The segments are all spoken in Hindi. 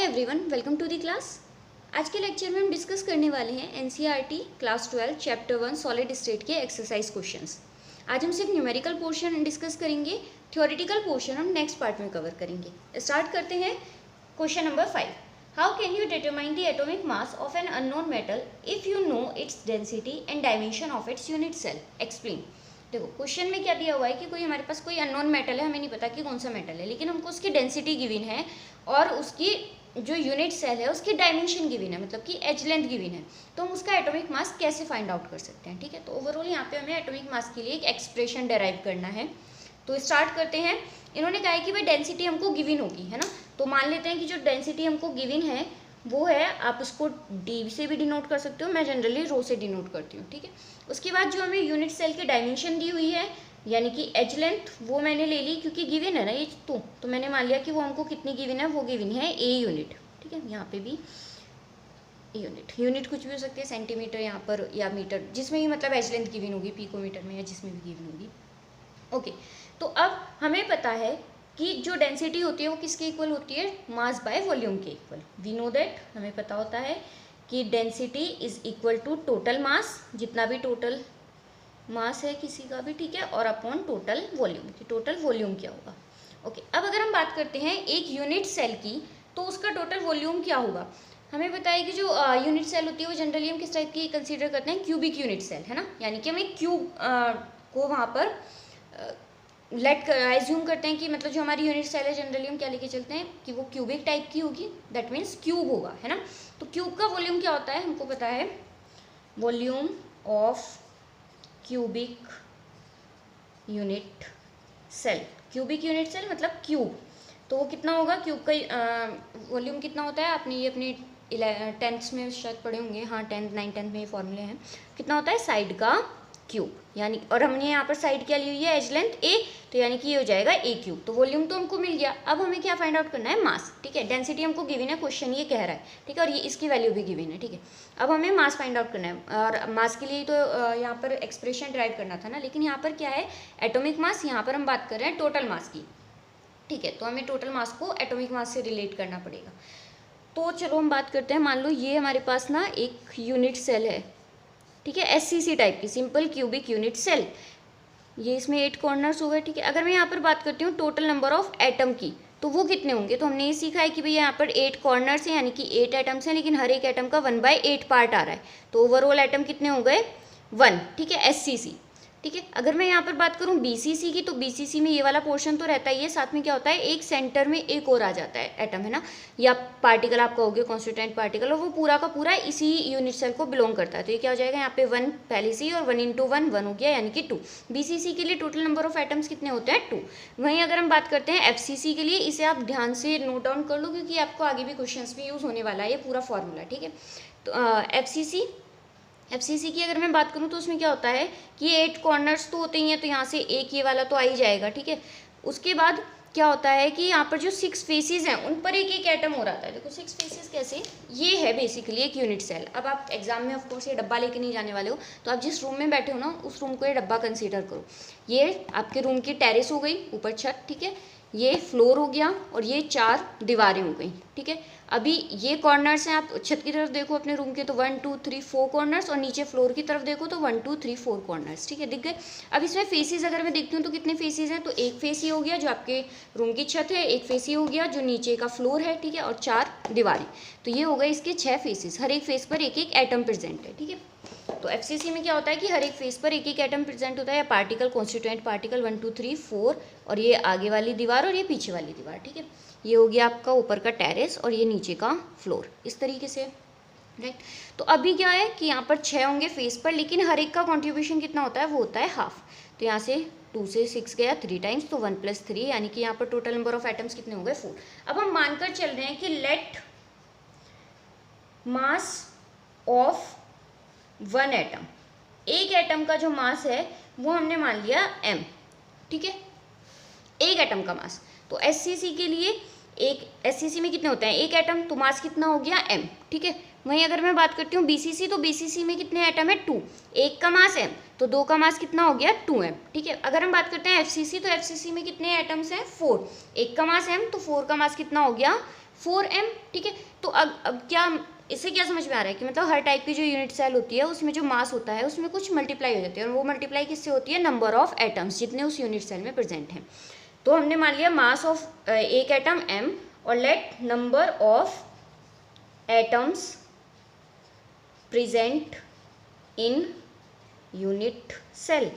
Everyone, welcome to the class. आज के लेक्चर में हम डिस्कस करने वाले हैं NCERT class 12 chapter 1 solid state के एक्सरसाइज क्वेश्चंस। आज हम सिर्फ न्यूमेरिकल पोर्शन डिस्कस करेंगे, थ्योरेटिकल पोर्शन हम नेक्स्ट पार्ट में कवर करेंगे। स्टार्ट करते हैं question number 5। How can you determine the atomic mass of an unknown metal if you know its density and dimension of its unit cell? Explain. देखो क्वेश्चन में क्या दिया हुआ है कि कोई हमारे पास कोई अननोन मेटल है, हमें नहीं पता कि कौन सा मेटल है, लेकिन हमको उसकी डेंसिटी गिवन है और उसकी जो यूनिट सेल है उसकी डायमेंशन गिवन है, मतलब कि एज लेंथ गिवन है। तो हम उसका एटॉमिक मास कैसे फाइंड आउट कर सकते हैं? ठीक है, तो ओवरऑल यहाँ पे हमें एटॉमिक मास के लिए एक एक्सप्रेशन डेराइव करना है। तो स्टार्ट करते हैं। इन्होंने कहा है कि भाई डेंसिटी हमको गिवन होगी, है ना। तो मान लेते हैं कि जो डेंसिटी हमको गिवन है वो है, आप उसको डी से भी डिनोट कर सकते हो, मैं जनरली रो से डिनोट करती हूँ। ठीक है, उसके बाद जो हमें यूनिट सेल की डायमेंशन दी हुई है यानी कि एज लेंथ, वो मैंने ले ली क्योंकि गिवन है ना ये तो मैंने मान लिया कि वो हमको कितनी गिवन है, वो गिवन है ए यूनिट। ठीक है, यहाँ पे भी यूनिट कुछ भी हो सकती है, सेंटीमीटर यहाँ पर या मीटर, जिसमें भी मतलब एज लेंथ गिवन होगी, पिकोमीटर में या जिसमें भी गिवन होगी। ओके, तो अब हमें पता है कि जो डेंसिटी होती है वो किसके इक्वल होती है? मास बाय वॉल्यूम के इक्वल। वी नो दैट, हमें पता होता है कि density is equal to total mass, जितना भी टोटल मास है किसी का भी, ठीक है, और अपॉन टोटल वॉल्यूम, कि टोटल वॉल्यूम क्या होगा। ओके, अब अगर हम बात करते हैं एक यूनिट सेल की, तो उसका टोटल वॉल्यूम क्या होगा? हमें पता है कि जो यूनिट सेल होती है वो जनरली हम किस टाइप की कंसीडर करते हैं? क्यूबिक यूनिट सेल, है ना, यानी कि हम एक क्यूब को वहाँ पर एज्यूम करते हैं कि मतलब जो हमारी यूनिट सेल है जनरली हम क्या लेके चलते हैं कि वो क्यूबिक टाइप की होगी, दैट मीन्स क्यूब होगा, है ना। तो क्यूब का वॉल्यूम क्या होता है हमको पता है, volume of cubic unit cell. Cubic unit cell मतलब क्यूब, तो वो कितना होगा? क्यूब का वॉल्यूम कितना होता है? आपने ये अपनी 10th में शायद पढ़े होंगे, हाँ 10th 9th में ये फॉर्मूले हैं। कितना होता है? साइड का क्यूब, यानी, और हमने यहाँ पर साइड क्या ली हुई है? एज लेंथ ए, तो यानी कि ये हो जाएगा ए क्यूब। तो वॉल्यूम तो हमको मिल गया, अब हमें क्या फाइंड आउट करना है? मास। ठीक है, डेंसिटी हमको गिवन है, क्वेश्चन ये कह रहा है, ठीक है, और ये इसकी वैल्यू भी गिवन है। ठीक है, अब हमें मास फाइंड आउट करना है, और मास के लिए तो यहाँ पर एक्सप्रेशन ड्राइव करना था ना, लेकिन यहाँ पर क्या है? Atomic mass. यहाँ पर हम बात कर रहे हैं टोटल मास की। ठीक है, तो हमें टोटल मास को एटॉमिक मास से रिलेट करना पड़ेगा। तो चलो हम बात करते हैं। मान लो ये हमारे पास ना एक यूनिट सेल है, ठीक है, एससीसी टाइप की, सिंपल क्यूबिक यूनिट सेल। ये इसमें 8 कॉर्नर्स हो गए। ठीक है, अगर मैं यहाँ पर बात करती हूँ टोटल नंबर ऑफ एटम की, तो वो कितने होंगे? तो हमने ये सीखा है कि भैया यहाँ पर 8 कॉर्नर्स हैं, यानी कि 8 एटम्स हैं, लेकिन हर एक एटम का 1/8 पार्ट आ रहा है, तो ओवरऑल एटम कितने हो गए? 1। ठीक है, एससीसी। ठीक है, अगर मैं यहाँ पर बात करूँ बीसीसी की, तो बीसीसी में ये वाला पोर्शन तो रहता ही है, साथ में क्या होता है? एक सेंटर में एक और आ जाता है एटम, है ना, या पार्टिकल आप कहोगे, कॉन्स्टिट्यूएंट पार्टिकल, और वो पूरा का पूरा इसी यूनिट सेल को बिलोंग करता है। तो ये क्या हो जाएगा? यहाँ पे 1 पहले से ही, और 1 × 1 1 हो गया, यानी कि 2। बीसीसी के लिए टोटल नंबर ऑफ एटम्स कितने होते हैं? 2। वहीं अगर हम बात करते हैं एफसीसी के लिए, इसे आप ध्यान से नोट डाउन कर लो, क्योंकि आपको आगे भी क्वेश्चन में यूज़ होने वाला है ये पूरा फॉर्मूला। ठीक है, तो एफसीसी की अगर मैं बात करूँ तो उसमें क्या होता है कि 8 कॉर्नर्स तो होते ही हैं, तो यहाँ से एक ये वाला तो आ ही जाएगा। ठीक है, उसके बाद क्या होता है कि यहाँ पर जो 6 फेसेस हैं उन पर एक एक एटम हो रहा है। देखो 6 फेसेस कैसे? ये है बेसिकली एक यूनिट सेल। अब आप एग्जाम में ऑफकोर्स ये डब्बा लेके नहीं जाने वाले हो, तो आप जिस रूम में बैठे हो ना, उस रूम को ये डब्बा कंसीडर करो। ये आपके रूम की टेरेस हो गई, ऊपर छत, ठीक है, ये फ्लोर हो गया, और ये 4 दीवारें हो गई। ठीक है, अभी ये कॉर्नर्स हैं, आप छत की तरफ देखो अपने रूम के, तो 1 2 3 4 कॉर्नर्स, और नीचे फ्लोर की तरफ देखो तो 1 2 3 4 कॉर्नर्स। ठीक है, दिख गए। अब इसमें फेसेस अगर मैं देखती हूँ तो कितने फेसेस हैं? तो एक फेस ही हो गया जो आपके रूम की छत है, एक फेस ही हो गया जो नीचे का फ्लोर है, ठीक है, और 4 दीवारें। तो ये हो गए इसके 6 फेसेस, हर एक फेस पर एक एक एटम प्रेजेंट है। ठीक है, तो एफसीसी में क्या होता है कि हर एक फेस पर एक एक एटम प्रेजेंट होता है, या पार्टिकल, कॉन्स्टिट्यूएंट पार्टिकल, 1 2 3 4, और ये आगे वाली दीवार और ये पीछे वाली दीवार। ठीक है, ये हो गया आपका ऊपर का टेरेस और ये नीचे का फ्लोर, इस तरीके से, राइट। तो अभी क्या है कि यहाँ पर 6 होंगे फेस पर, लेकिन हर एक का कॉन्ट्रीब्यूशन कितना होता है? वो होता है हाफ। तो यहाँ से 2 से 6 गया 3 टाइम्स, तो 1 + 3, यानी कि यहाँ पर टोटल नंबर ऑफ एटम्स कितने हो गए? 4। अब हम मानकर चल रहे हैं कि लेट मास ऑफ 1 एटम, एक एटम का जो मास है वो हमने मान लिया m। ठीक है, एक एटम का मास। तो एससीसी के लिए एक, एससीसी में कितने होते हैं? एक एटम, तो मास कितना हो गया? m। ठीक है, वहीं अगर मैं बात करती हूँ बीसीसी, तो बीसीसी में कितने एटम है? 2। एक का मास m, तो 2 का मास कितना हो गया? 2m। ठीक है, अगर हम बात करते हैं एफसीसी, तो एफसीसी में कितने एटम्स हैं? 4। एक का मास m, तो 4 का मास कितना हो गया? 4m, ठीक है। तो अब क्या इससे क्या समझ में आ रहा है कि मतलब हर टाइप की जो यूनिट सेल होती है उसमें जो मास होता है उसमें कुछ मल्टीप्लाई हो जाती है, और वो मल्टीप्लाई किससे होती है, नंबर ऑफ एटम्स जितने उस यूनिट सेल में प्रेजेंट हैं। तो हमने मान लिया मास ऑफ एक एटम m, और let number of atoms present in unit cell,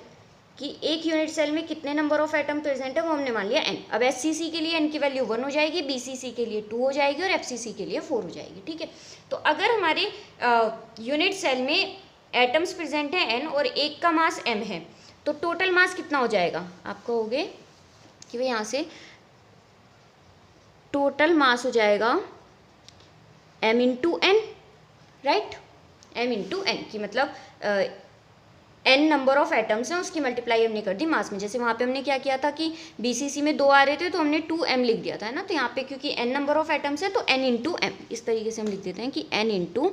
कि एक यूनिट सेल में कितने नंबर ऑफ एटम प्रेजेंट है वो हमने मान लिया n। अब SCC के लिए n की वैल्यू 1 हो जाएगी, BCC के लिए 2 हो जाएगी, और FCC के लिए 4 हो जाएगी, ठीक है। तो अगर हमारे यूनिट सेल में एटम्स प्रेजेंट है n और एक का मास m है, तो टोटल मास कितना हो जाएगा, आप कहोगे कि भाई यहाँ से टोटल मास हो जाएगा m into n, right, m into n, की मतलब n नंबर ऑफ एटम्स हैं उसकी मल्टीप्लाई हमने कर दी मास में। जैसे वहाँ पे हमने क्या किया था कि BCC में 2 आ रहे थे तो हमने 2m लिख दिया था, है ना। तो यहाँ पे क्योंकि n नंबर ऑफ एटम्स है तो n इंटू m, इस तरीके से हम लिख देते हैं कि n इंटू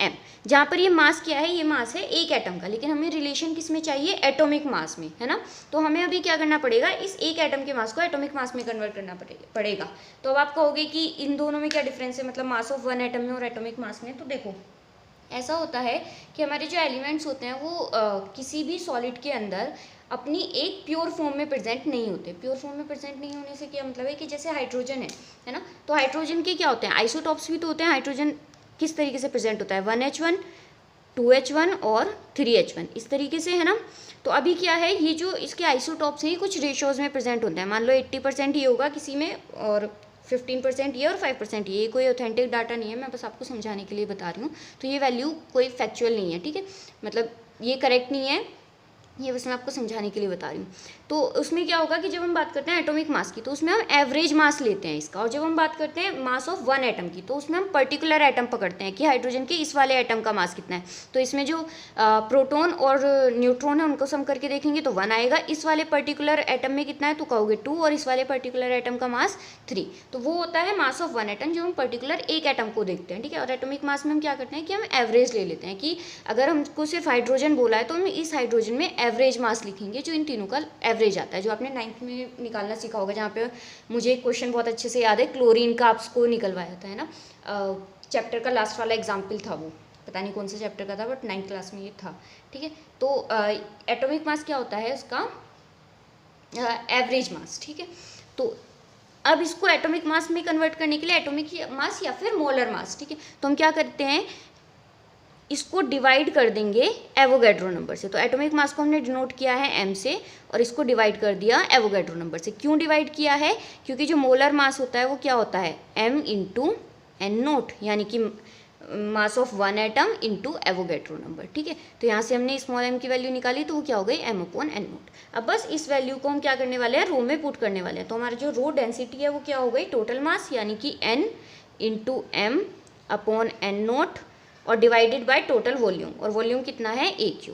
m। जहाँ पर ये मास क्या है, ये मास है एक एटम का, लेकिन हमें रिलेशन किस में चाहिए, एटॉमिक मास में, है ना। तो हमें अभी क्या करना पड़ेगा, इस एक एटम के मास को एटॉमिक मास में कन्वर्ट करना पड़ेगा। तो अब आप कहोगे कि इन दोनों में क्या डिफरेंस है, मतलब मास ऑफ वन एटम में और एटॉमिक मास में। तो देखो ऐसा होता है कि हमारे जो एलिमेंट्स होते हैं वो किसी भी सॉलिड के अंदर अपनी एक प्योर फॉर्म में प्रेजेंट नहीं होते। प्योर फॉर्म में प्रेजेंट नहीं होने से क्या मतलब है कि जैसे हाइड्रोजन है ना, तो हाइड्रोजन के क्या होते हैं, आइसोटॉप्स भी तो होते हैं। हाइड्रोजन किस तरीके से प्रेजेंट होता है, 1H1 2H1 और 3H1, इस तरीके से, है ना। तो अभी क्या है, ये जो इसके आइसोटॉप्स हैं ये कुछ रेशियोज में प्रेजेंट होते हैं। मान लो 80% ये होगा किसी में, और 15% ये और 5% ये कोई ऑथेंटिक डाटा नहीं है, मैं बस आपको समझाने के लिए बता रही हूँ। तो ये वैल्यू कोई फैक्चुअल नहीं है, ठीक है, मतलब ये करेक्ट नहीं है, ये बस मैं आपको समझाने के लिए बता रही हूँ। तो उसमें क्या होगा कि जब हम बात करते हैं एटॉमिक मास की तो उसमें हम एवरेज मास लेते हैं इसका, और जब हम बात करते हैं मास ऑफ वन एटम की तो उसमें हम पर्टिकुलर एटम पकड़ते हैं कि हाइड्रोजन के इस वाले एटम का मास कितना है। तो इसमें जो प्रोटॉन और न्यूट्रॉन है उनको सम करके देखेंगे तो 1 आएगा, इस वाले पर्टिकुलर एटम में कितना है तो कहोगे 2, और इस वाले पर्टिकुलर एटम का मास 3। तो वो होता है मास ऑफ वन एटम, जो हम पर्टिकुलर एक एटम को देखते हैं, ठीक है। और एटॉमिक मास में हम क्या करते हैं कि हम एवरेज ले लेते हैं, कि अगर हमको सिर्फ हाइड्रोजन बोला है तो हम इस हाइड्रोजन में एवरेज मास लिखेंगे जो इन तीनों का एवरेज आता है, जो आपने 9th में निकालना सीखा होगा। जहाँ पे मुझे एक क्वेश्चन बहुत अच्छे से याद है, क्लोरीन का आपको निकलवाया था, है ना, चैप्टर का लास्ट वाला एग्जाम्पल था वो, पता नहीं कौन सा चैप्टर का था, बट 9th क्लास में ये था, ठीक है। तो एटॉमिक मास क्या होता है उसका, एवरेज मास, ठीक है। तो अब इसको एटॉमिक मास में कन्वर्ट करने के लिए एटॉमिक मास या फिर मोलर मास, ठीक है, तो हम क्या करते हैं, इसको डिवाइड कर देंगे एवोगैड्रो नंबर से। तो एटॉमिक मास को हमने डिनोट किया है m से, और इसको डिवाइड कर दिया एवोगैड्रो नंबर से। क्यों डिवाइड किया है, क्योंकि जो मोलर मास होता है वो क्या होता है, m इंटू एन नोट, यानी कि mass of one atom into Avogadro number, ठीक है। तो यहाँ से हमने स्मॉल m की वैल्यू निकाली तो वो क्या हो गई, m/n0। अब बस इस वैल्यू को हम क्या करने वाले हैं, रो में पुट करने वाले हैं। तो हमारी जो रो डेंसिटी है वो क्या हो गई, टोटल मास यानी कि n इंटू m/n0 और डिवाइडेड बाय टोटल वॉल्यूम, और वॉल्यूम कितना है A³।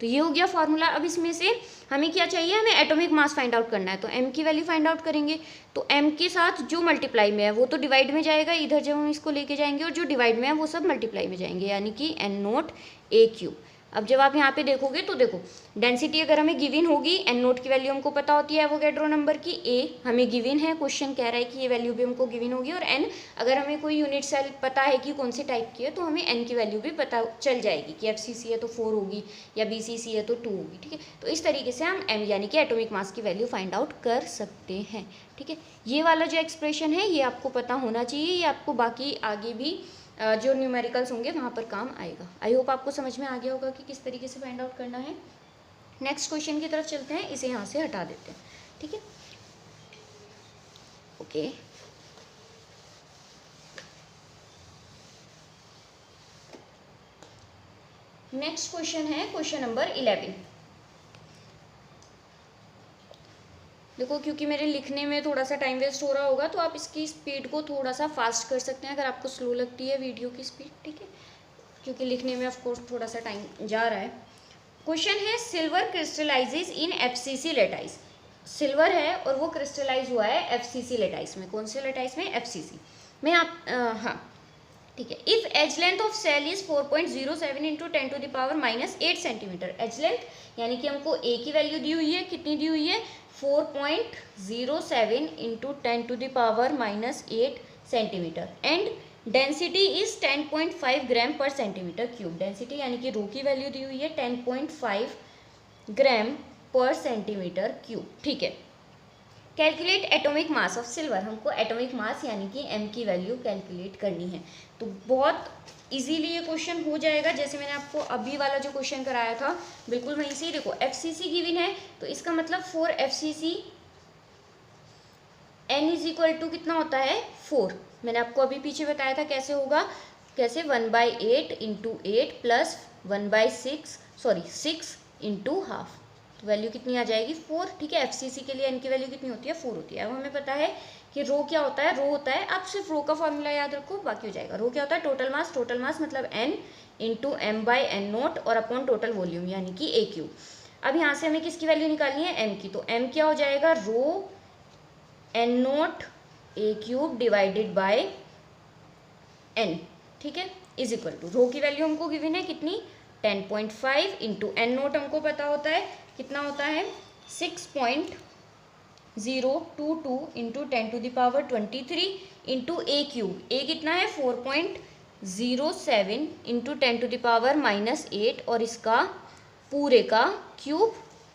तो ये हो गया फार्मूला। अब इसमें से हमें क्या चाहिए, हमें एटॉमिक मास फाइंड आउट करना है। तो m की वैल्यू फाइंड आउट करेंगे, तो m के साथ जो मल्टीप्लाई में है वो तो डिवाइड में जाएगा, इधर जब हम इसको लेके जाएंगे, और जो डिवाइड में है वो सब मल्टीप्लाई में जाएंगे, यानी कि n0 A³। अब जब आप यहाँ पे देखोगे तो देखो डेंसिटी अगर हमें गिवन होगी, n0 की वैल्यू हमको पता होती है एवोगैड्रो नंबर की, a हमें गिवन है, क्वेश्चन कह रहा है कि ये वैल्यू भी हमको गिवन होगी, और n अगर हमें कोई यूनिट सेल पता है कि कौन से टाइप की है तो हमें n की वैल्यू भी पता चल जाएगी कि FCC है तो 4 होगी या BCC है तो 2 होगी, ठीक है। तो इस तरीके से हम m यानी कि एटॉमिक मास की वैल्यू फाइंड आउट कर सकते हैं, ठीक है। ये वाला जो एक्सप्रेशन है ये आपको पता होना चाहिए, ये आपको बाकी आगे भी जो न्यूमेरिकल्स होंगे वहाँ पर काम आएगा। आई होप आपको समझ में आ गया होगा कि किस तरीके से फाइंड आउट करना है। नेक्स्ट क्वेश्चन की तरफ चलते हैं, इसे यहाँ से हटा देते हैं, ठीक है, ओके। नेक्स्ट क्वेश्चन है क्वेश्चन नंबर 11। देखो क्योंकि मेरे लिखने में थोड़ा सा टाइम वेस्ट हो रहा होगा तो आप इसकी स्पीड को थोड़ा सा फास्ट कर सकते हैं अगर आपको स्लो लगती है वीडियो की स्पीड, ठीक है, क्योंकि लिखने में ऑफ कोर्स थोड़ा सा टाइम जा रहा है। क्वेश्चन है सिल्वर क्रिस्टलाइजेज इन FCC लेटाइस। सिल्वर है और वो क्रिस्टलाइज हुआ है FCC लेटाइस में। कौन से लेटाइस में, FCC में। आप हाँ ठीक है। If edge length of cell is 4.07 into 10⁻⁻8 centimetre. Edge length यानी कि हमको A की वैल्यू दी हुई है, कितनी दी हुई है, 4.07 into 10⁻⁻8 centimetre and density is 10.5 ग्राम पर सेंटीमीटर क्यूब। डेंसिटी यानी कि रो की वैल्यू दी हुई है 10.5 ग्राम पर सेंटीमीटर क्यूब। ठीक है, calculate atomic mass of silver. हमको एटॉमिक मास यानी कि m की वैल्यू कैलकुलेट करनी है। तो बहुत इजीली ये क्वेश्चन हो जाएगा, जैसे मैंने आपको अभी वाला जो क्वेश्चन कराया था बिल्कुल वहीं से ही। देखो FCC गिवन है, तो इसका मतलब 4 FCC n is equal to कितना होता है 4। मैंने आपको अभी पीछे बताया था कैसे होगा, कैसे 1/8 इंटू 8 प्लस 1/6 6 इंटू हाफ, तो वैल्यू कितनी आ जाएगी 4। ठीक है, FCC के लिए n की वैल्यू कितनी होती है 4 होती है। अब हमें पता है कि रो क्या होता है, रो होता है, आप सिर्फ रो का फॉर्मूला याद रखो बाकी हो जाएगा। रो क्या होता है टोटल मास, टोटल मास मतलब n इंटू m/n0 और अपॉन टोटल वॉल्यूम यानी कि AQ। अब यहाँ से हमें किसकी वैल्यू निकालनी है m की, तो m क्या हो जाएगा रो n0 A³ divided by n। ठीक है, इज इक्वल टू रो की वैल्यू हमको गिवन है कितनी 10.5 इंटू n0 हमको पता होता है कितना होता है 6.022 इंटू 10⁻23 इंटू A³ A कितना है 4.07 इंटू 10⁻−8 और इसका पूरे का cube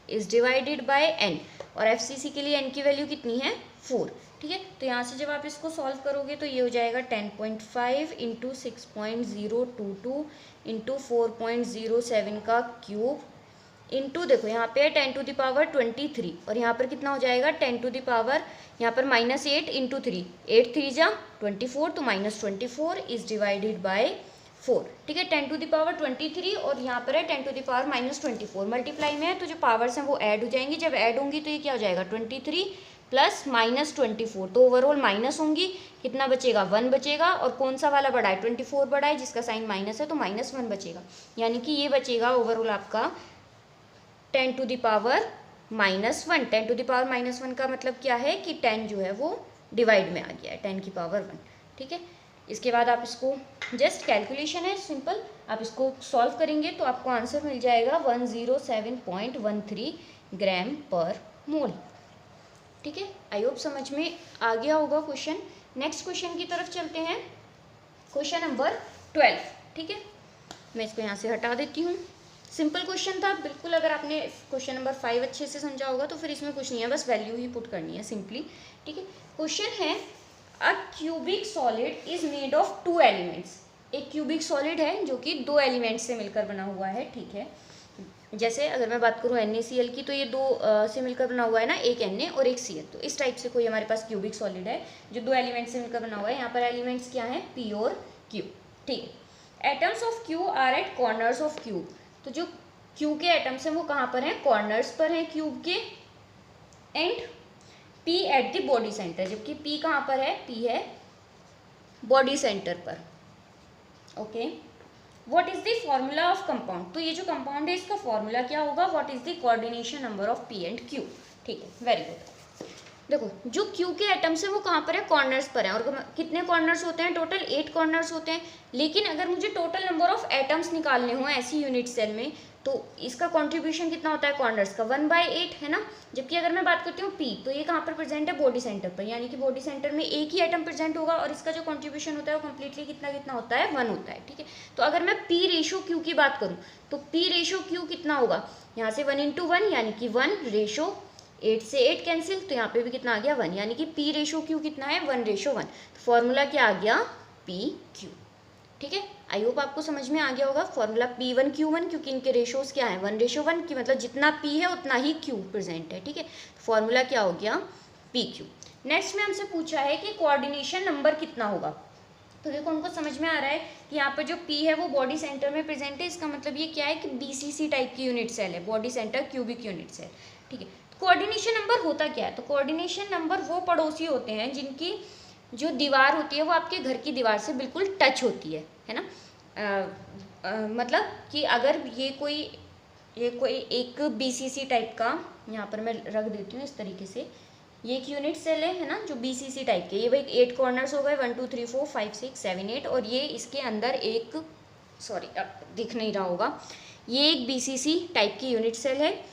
is divided by n। और FCC के लिए n की वैल्यू कितनी है 4। ठीक है, तो यहाँ से जब आप इसको सॉल्व करोगे तो ये हो जाएगा 10.5 इंटू 6.022 इंटू 4.07 का क्यूब इंटू देखो यहाँ पे 10⁻23 और यहाँ पर कितना हो जाएगा 10⁻, यहाँ पर -8 इंटू 3, 8 3 जा 24, तो -24 इज डिवाइडेड बाय 4। ठीक है, 10⁻23 और यहाँ पर है 10⁻−24 मल्टीप्लाई में है, तो जो पावर्स हैं वो ऐड हो जाएंगी। जब ऐड होंगी तो ये क्या हो जाएगा 23 प्लस -24, तो ओवरऑल माइनस होंगी, कितना बचेगा 1 बचेगा। और कौन सा वाला बड़ा है 24 बड़ा है जिसका साइन माइनस है, तो -1 बचेगा, यानी कि ये बचेगा ओवरऑल आपका 10⁻−1। 10⁻−1 का मतलब क्या है कि 10 जो है वो डिवाइड में आ गया है 10⁻1। ठीक है, इसके बाद आप इसको जस्ट कैलकुलेशन है सिंपल, आप इसको सॉल्व करेंगे तो आपको आंसर मिल जाएगा 107.13 ग्राम पर मोल। ठीक है, आई होप समझ में आ गया होगा क्वेश्चन। नेक्स्ट क्वेश्चन की तरफ चलते हैं, क्वेश्चन नंबर 12। ठीक है, मैं इसको यहाँ से हटा देती हूँ। सिंपल क्वेश्चन था बिल्कुल, अगर आपने क्वेश्चन नंबर 5 अच्छे से समझा होगा तो फिर इसमें कुछ नहीं है, बस वैल्यू ही पुट करनी है सिंपली। ठीक है, क्वेश्चन है a cubic solid is made of 2 elements. एक क्यूबिक सॉलिड है जो कि 2 एलिमेंट्स से मिलकर बना हुआ है। ठीक है, जैसे अगर मैं बात करूँ NaCl की, तो ये 2 से मिलकर बना हुआ है ना, एक Na और एक Cl। तो इस टाइप से कोई हमारे पास क्यूबिक सॉलिड है जो 2 एलिमेंट्स से मिलकर बना हुआ है। यहाँ पर एलिमेंट्स क्या हैं P और Q। ठीक है, atoms of Q are at corners of cube. तो जो Q के एटम्स हैं वो कहाँ पर हैं, कॉर्नर्स पर हैं क्यूब के। And P at the body centre, जबकि P कहाँ पर है, P है बॉडी सेंटर पर। Okay, what is the formula of compound. तो ये जो कंपाउंड है इसका फॉर्मूला क्या होगा, what is the coordination number of P and Q। ठीक है, वेरी गुड। देखो जो Q के एटम्स हैं वो कहाँ पर है, कॉर्नर्स पर है। और कितने कॉर्नर्स होते हैं, टोटल 8 कॉर्नर्स होते हैं। लेकिन अगर मुझे टोटल नंबर ऑफ एटम्स निकालने हो ऐसी यूनिट सेल में, तो इसका कंट्रीब्यूशन कितना होता है कॉर्नर्स का 1/8 है ना। जबकि अगर मैं बात करती हूँ P, तो ये कहाँ पर प्रेजेंट है, बॉडी सेंटर पर, यानी कि बॉडी सेंटर में एक ही एटम प्रेजेंट होगा और इसका जो कंट्रीब्यूशन होता है वो कम्प्लीटली कितना कितना होता है 1 होता है। ठीक है, तो अगर मैं P रेशो Q की बात करूँ तो P रेशो Q कितना होगा, यहाँ से 1:1 यानी कि 1 रेशो 8 से 8 कैंसिल, तो यहाँ पे भी कितना आ गया 1, यानी कि P रेशो Q कितना है 1:1। तो फॉर्मूला क्या आ गया PQ। ठीक है, आई होप आपको समझ में आ गया होगा फॉर्मूला P1Q1, क्योंकि इनके रेशोज क्या है 1:1 की, मतलब जितना P है उतना ही Q प्रेजेंट है। ठीक है, फॉर्मूला क्या हो गया PQ। नेक्स्ट में हमसे पूछा है कि कोऑर्डिनेशन नंबर कितना होगा। तो देखो उनको समझ में आ रहा है कि यहाँ पर जो P है वो बॉडी सेंटर में प्रेजेंट है। इसका मतलब ये क्या है कि BCC टाइप की यूनिट सेल है, body centre cubic unit cell. ठीक है, कोऑर्डिनेशन नंबर होता क्या है, तो कोऑर्डिनेशन नंबर वो पड़ोसी होते हैं जिनकी जो दीवार होती है वो आपके घर की दीवार से बिल्कुल टच होती है ना। मतलब कि अगर ये कोई एक BCC टाइप का, यहाँ पर मैं रख देती हूँ इस तरीके से, ये एक यूनिट सेल है ना जो BCC टाइप के, ये भाई 8 कॉर्नर्स हो गए 1 2 3 4 5 6 7 8, और ये इसके अंदर एक, सॉरी अब दिख नहीं रहा होगा, ये एक BCC टाइप की यूनिट सेल है।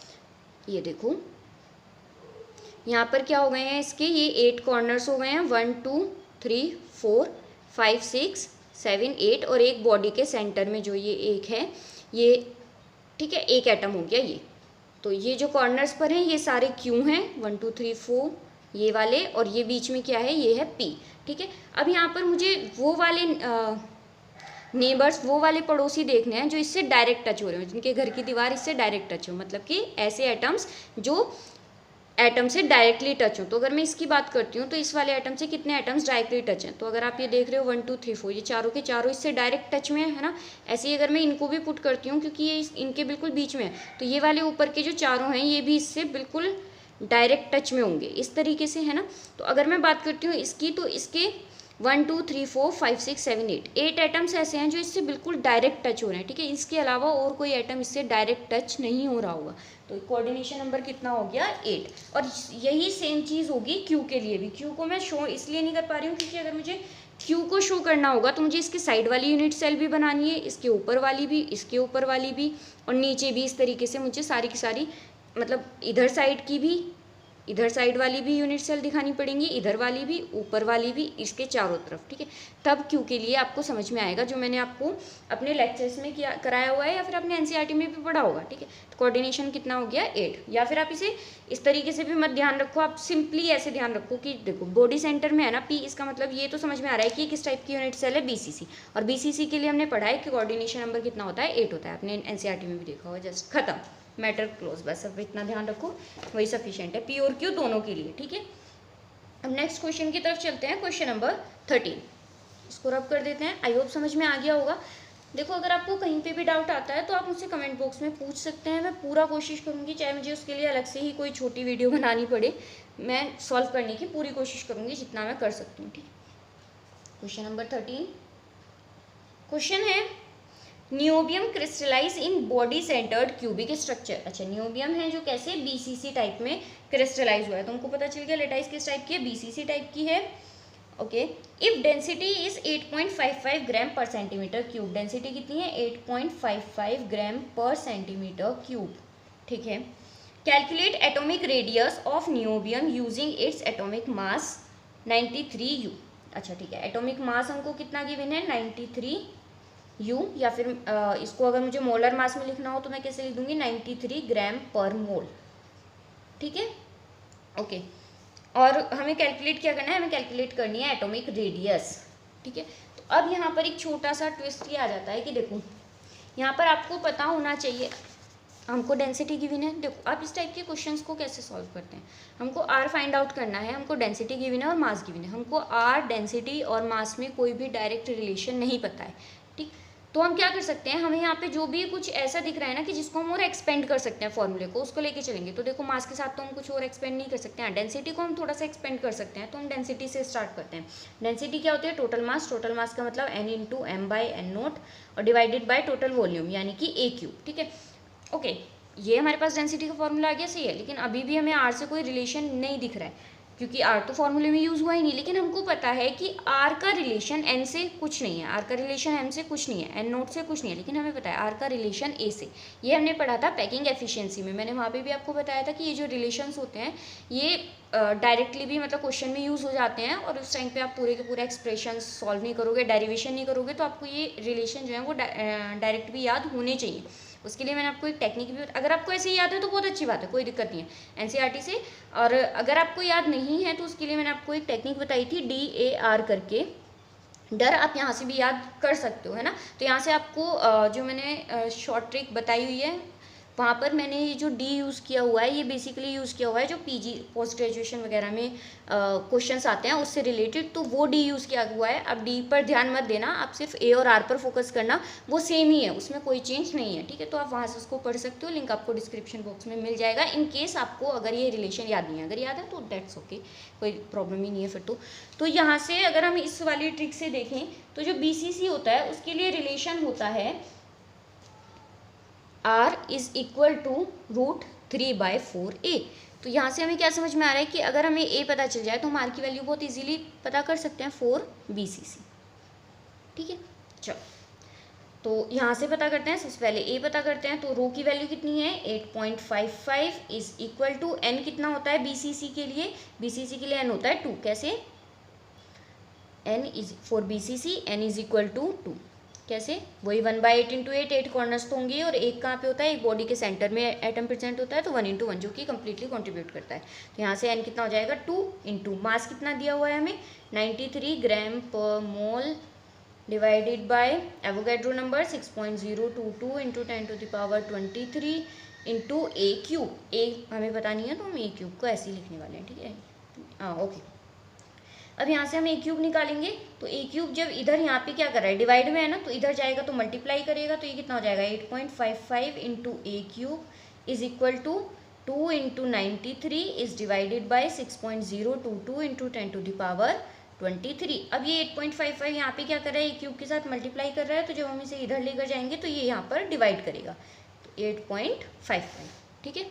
ये देखो यहाँ पर क्या हो गए हैं इसके, ये 8 कॉर्नर्स हो गए हैं 1 2 3 4 5 6 7 8 और एक बॉडी के सेंटर में जो ये एक है ये, ठीक है, एक एटम हो गया ये। तो ये जो कॉर्नर्स पर हैं ये सारे क्यू हैं, 1 2 3 4 ये वाले, और ये बीच में क्या है, ये है पी, ठीक है। अब यहाँ पर मुझे वो वाले नेबर्स, वो वाले पड़ोसी देखने हैं जो इससे डायरेक्ट टच हो रहे हो, जिनके घर की दीवार इससे डायरेक्ट टच हो, मतलब कि ऐसे एटम्स जो एटम से डायरेक्टली टच हो। तो अगर मैं इसकी बात करती हूँ तो इस वाले एटम से कितने एटम्स डायरेक्टली टच हैं, तो अगर आप ये देख रहे हो 1 2 3 4 ये चारों के चारों इससे डायरेक्ट टच में है ना। ऐसे ही अगर मैं इनको भी पुट करती हूँ क्योंकि ये इनके बिल्कुल बीच में है, तो ये वाले ऊपर के जो चारों हैं ये भी इससे बिल्कुल डायरेक्ट टच में होंगे, इस तरीके से, है ना। तो अगर मैं बात करती हूँ इसकी, तो इसके 1 2 3 4 5 6 7 8 एटम्स ऐसे हैं जो इससे बिल्कुल डायरेक्ट टच हो रहे हैं, ठीक है। इसके अलावा और कोई एटम इससे डायरेक्ट टच नहीं हो रहा होगा। तो कोऑर्डिनेशन नंबर कितना हो गया, 8। और यही सेम चीज़ होगी क्यू के लिए भी। क्यू को मैं शो इसलिए नहीं कर पा रही हूँ क्योंकि अगर मुझे क्यू को शो करना होगा तो मुझे इसके साइड वाली यूनिट सेल भी बनानी है, इसके ऊपर वाली भी, इसके ऊपर वाली भी, और नीचे भी। इस तरीके से मुझे सारी की सारी, मतलब इधर साइड की भी, इधर साइड वाली भी यूनिट सेल दिखानी पड़ेंगी, इधर वाली भी, ऊपर वाली भी, इसके चारों तरफ, ठीक है। तब क्यू के लिए आपको समझ में आएगा, जो मैंने आपको अपने लेक्चर्स में किया कराया हुआ है या फिर अपने एनसीईआरटी में भी पढ़ा होगा, ठीक है। तो कोऑर्डिनेशन कितना हो गया, 8। या फिर आप इसे इस तरीके से भी मत ध्यान रखो, आप सिंपली ऐसे ध्यान रखो कि देखो बॉडी सेंटर में है ना पी, इसका मतलब ये तो समझ में आ रहा है कि किस टाइप की यूनिट सेल है, बीसीसी। और बीसीसी के लिए हमने पढ़ा है कि कोऑर्डिनेशन नंबर कितना होता है, 8 होता है, आपने एनसीईआरटी में भी देखा होगा। जस्ट खत्म, मैटर क्लोज, बस अब इतना ध्यान रखो, वही सफिशिएंट है पी और क्यू दोनों के लिए, ठीक है। अब नेक्स्ट क्वेश्चन की तरफ चलते हैं, क्वेश्चन नंबर 13। इसको रब कर देते हैं। आई होप समझ में आ गया होगा। देखो अगर आपको कहीं पे भी डाउट आता है तो आप मुझसे कमेंट बॉक्स में पूछ सकते हैं, मैं पूरा कोशिश करूँगी, चाहे मुझे उसके लिए अलग से ही कोई छोटी वीडियो बनानी पड़े, मैं सॉल्व करने की पूरी कोशिश करूँगी जितना मैं कर सकती हूँ, ठीक है। क्वेश्चन नंबर 13 क्वेश्चन है, niobium crystallise in body centred cubic structure. अच्छा, नियोबियम है जो कैसे, बीसीसी टाइप में क्रिस्टलाइज हुआ है। तुमको पता चल गया लेटाइस किस टाइप की है, बीसीसी टाइप की है, ओके। इफ डेंसिटी इज 8.55 ग्राम पर सेंटीमीटर क्यूब, डेंसिटी कितनी है, 8.55 ग्राम पर सेंटीमीटर क्यूब, ठीक है। Calculate atomic radius of niobium using its atomic mass 93 U। अच्छा ठीक है, एटॉमिक मास हमको कितना गिवन है, 93 U, या फिर इसको अगर मुझे मोलर मास में लिखना हो तो मैं कैसे लिख दूंगी, 93 ग्राम पर मोल, ठीक है, ओके। और हमें कैलकुलेट क्या करना है, हमें कैलकुलेट करनी है एटॉमिक रेडियस, ठीक है। तो अब यहाँ पर एक छोटा सा ट्विस्ट ये आ जाता है कि देखो यहाँ पर आपको पता होना चाहिए, हमको डेंसिटी गिवन है। देखो आप इस टाइप के क्वेश्चंस को कैसे सॉल्व करते हैं, हमको आर फाइंड आउट करना है, हमको डेंसिटी गिवन है और मास गिवन है, हमको आर, डेंसिटी और मास में कोई भी डायरेक्ट रिलेशन नहीं पता है, ठीक। तो हम क्या कर सकते हैं, हमें यहाँ पे जो भी कुछ ऐसा दिख रहा है ना कि जिसको हम और एक्सपेंड कर सकते हैं फॉर्मूले को, उसको लेके चलेंगे। तो देखो मास के साथ तो हम कुछ और एक्सपेंड नहीं कर सकते हैं, डेंसिटी को हम थोड़ा सा एक्सपेंड कर सकते हैं, तो हम डेंसिटी से स्टार्ट करते हैं। डेंसिटी क्या होती है, टोटल मास, टोटल मास का मतलब n into M by N naught और डिवाइडेड बाई टोटल वॉल्यूम यानी कि ए क्यू, ठीक है, ओके। ये हमारे पास डेंसिटी का फॉर्मूला आ गया, सही है। लेकिन अभी भी हमें आर से कोई रिलेशन नहीं दिख रहा है क्योंकि आर तो फॉर्मूले में यूज़ हुआ ही नहीं, लेकिन हमको पता है कि आर का रिलेशन एन से कुछ नहीं है, आर का रिलेशन एम से कुछ नहीं है, एन नोट से कुछ नहीं है, लेकिन हमें पता है आर का रिलेशन ए से। ये हमने पढ़ा था पैकिंग एफिशिएंसी में, मैंने वहाँ पे भी आपको बताया था कि ये जो रिलेशंस होते हैं ये डायरेक्टली भी मतलब क्वेश्चन में यूज़ हो जाते हैं, और उस टाइम पे आप पूरे के पूरे एक्सप्रेशन सॉल्व नहीं करोगे, डेरिवेशन नहीं करोगे, तो आपको ये रिलेशन जो है वो डायरेक्ट भी याद होने चाहिए। उसके लिए मैंने आपको एक टेक्निक भी, अगर आपको ऐसे ही याद है तो बहुत अच्छी बात है, कोई दिक्कत नहीं है एनसीईआरटी से। और अगर आपको याद नहीं है तो उसके लिए मैंने आपको एक टेक्निक बताई थी DAR करके, डर आप यहाँ से भी याद कर सकते हो, है ना। तो यहाँ से आपको जो मैंने शॉर्ट ट्रिक बताई हुई है वहाँ पर मैंने ये जो डी यूज़ किया हुआ है, ये बेसिकली यूज़ किया हुआ है जो पीजी पोस्ट ग्रेजुएशन वगैरह में क्वेश्चंस आते हैं उससे रिलेटेड, तो वो डी यूज़ किया हुआ है। अब डी पर ध्यान मत देना, आप सिर्फ ए और आर पर फोकस करना, वो सेम ही है, उसमें कोई चेंज नहीं है, ठीक है। तो आप वहाँ से उसको पढ़ सकते हो, लिंक आपको डिस्क्रिप्शन बॉक्स में मिल जाएगा। इन केस आपको अगर ये रिलेशन याद नहीं है, अगर याद है तो दैट्स ओके, कोई प्रॉब्लम ही नहीं है फिर तो यहाँ से अगर हम इस वाली ट्रिक से देखें तो जो BCC होता है उसके लिए रिलेशन होता है R is equal to √3/4a। तो यहाँ से हमें क्या समझ में आ रहा है कि अगर हमें a पता चल जाए तो हम R की वैल्यू बहुत इजीली पता कर सकते हैं 4BCC, ठीक है। चलो तो यहाँ से पता करते हैं, सबसे पहले a पता करते हैं। तो रो की वैल्यू कितनी है 8.55 इज इक्वल टू n कितना होता है BCC के लिए, BCC के लिए n होता है 2। कैसे, n is for BCC n is equal to 2। कैसे? वही 1/8 इंटू 8, 8 कॉर्नर्स तो होंगे और एक कहाँ पे होता है, एक बॉडी के सेंटर में एटम प्रेजेंट होता है, तो 1 इंटू 1 जो कि कंप्लीटली कंट्रीब्यूट करता है। तो यहाँ से n कितना हो जाएगा 2 इंटू मास कितना दिया हुआ है हमें 93 gram per mole divided by Avogadro number 6.022 into 10⁻23 into A cube. A हमें पता नहीं है तो हम ए क्यूब को ऐसे ही लिखने वाले हैं, ठीक है। हाँ ओके। अब यहाँ से हम ए क्यूब निकालेंगे, तो ए क्यूब जब इधर यहाँ पे क्या कर रहा है, डिवाइड में है ना, तो इधर जाएगा तो मल्टीप्लाई करेगा, तो ये कितना हो जाएगा 8.55 into A cube is equal to 2 into 93 is divided by 6.022 into 10⁻23। अब ये 8.55 यहाँ पे क्या कर रहा है, ए क्यूब के साथ मल्टीप्लाई कर रहा है, तो जब हम इसे इधर लेकर जाएंगे तो ये यहाँ पर डिवाइड करेगा, तो 8.55, ठीक है।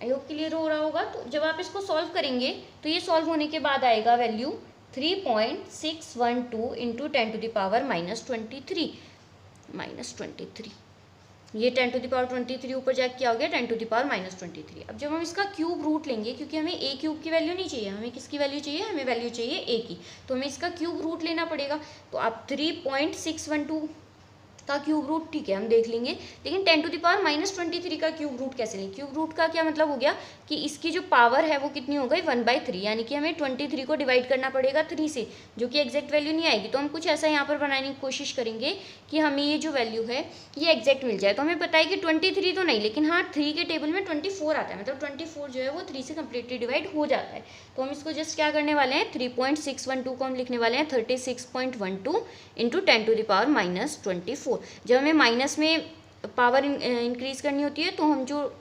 आई होप क्लियर हो रहा होगा। तो जब आप इसको सॉल्व करेंगे तो ये सॉल्व होने के बाद आएगा वैल्यू 3.612 इंटू 10⁻23 ये 10⁻23 ऊपर जाके क्या हो गया 10⁻23। अब जब हम इसका क्यूब रूट लेंगे, क्योंकि हमें ए क्यूब की वैल्यू नहीं चाहिए, हमें किसकी वैल्यू चाहिए, हमें वैल्यू चाहिए ए की, तो हमें इसका क्यूब रूट लेना पड़ेगा। तो आप 3.612 का क्यूब रूट, ठीक है, हम देख लेंगे, लेकिन 10⁻23 का क्यूब रूट कैसे लें। क्यूब रूट का क्या मतलब हो गया कि इसकी जो पावर है वो कितनी हो गई 1/3, यानी कि हमें 23 को डिवाइड करना पड़ेगा 3 से, जो कि एग्जैक्ट वैल्यू नहीं आएगी। तो हम कुछ ऐसा यहाँ पर बनाने की कोशिश करेंगे कि हमें ये जो वैल्यू है ये एग्जैक्ट मिल जाए। तो हमें पता है कि 23 तो नहीं, लेकिन हाँ 3 के टेबल में 24 आता है, मतलब 24 जो है वो 3 से कम्प्लीटली डिवाइड हो जाता है। तो हम इसको जस्ट क्या करने वाले हैं, 3.612 को हम लिखने वाले हैं 36.12 इंटू 10⁻24। जब हमें माइनस में पावर इंक्रीज करनी होती है तो हम जो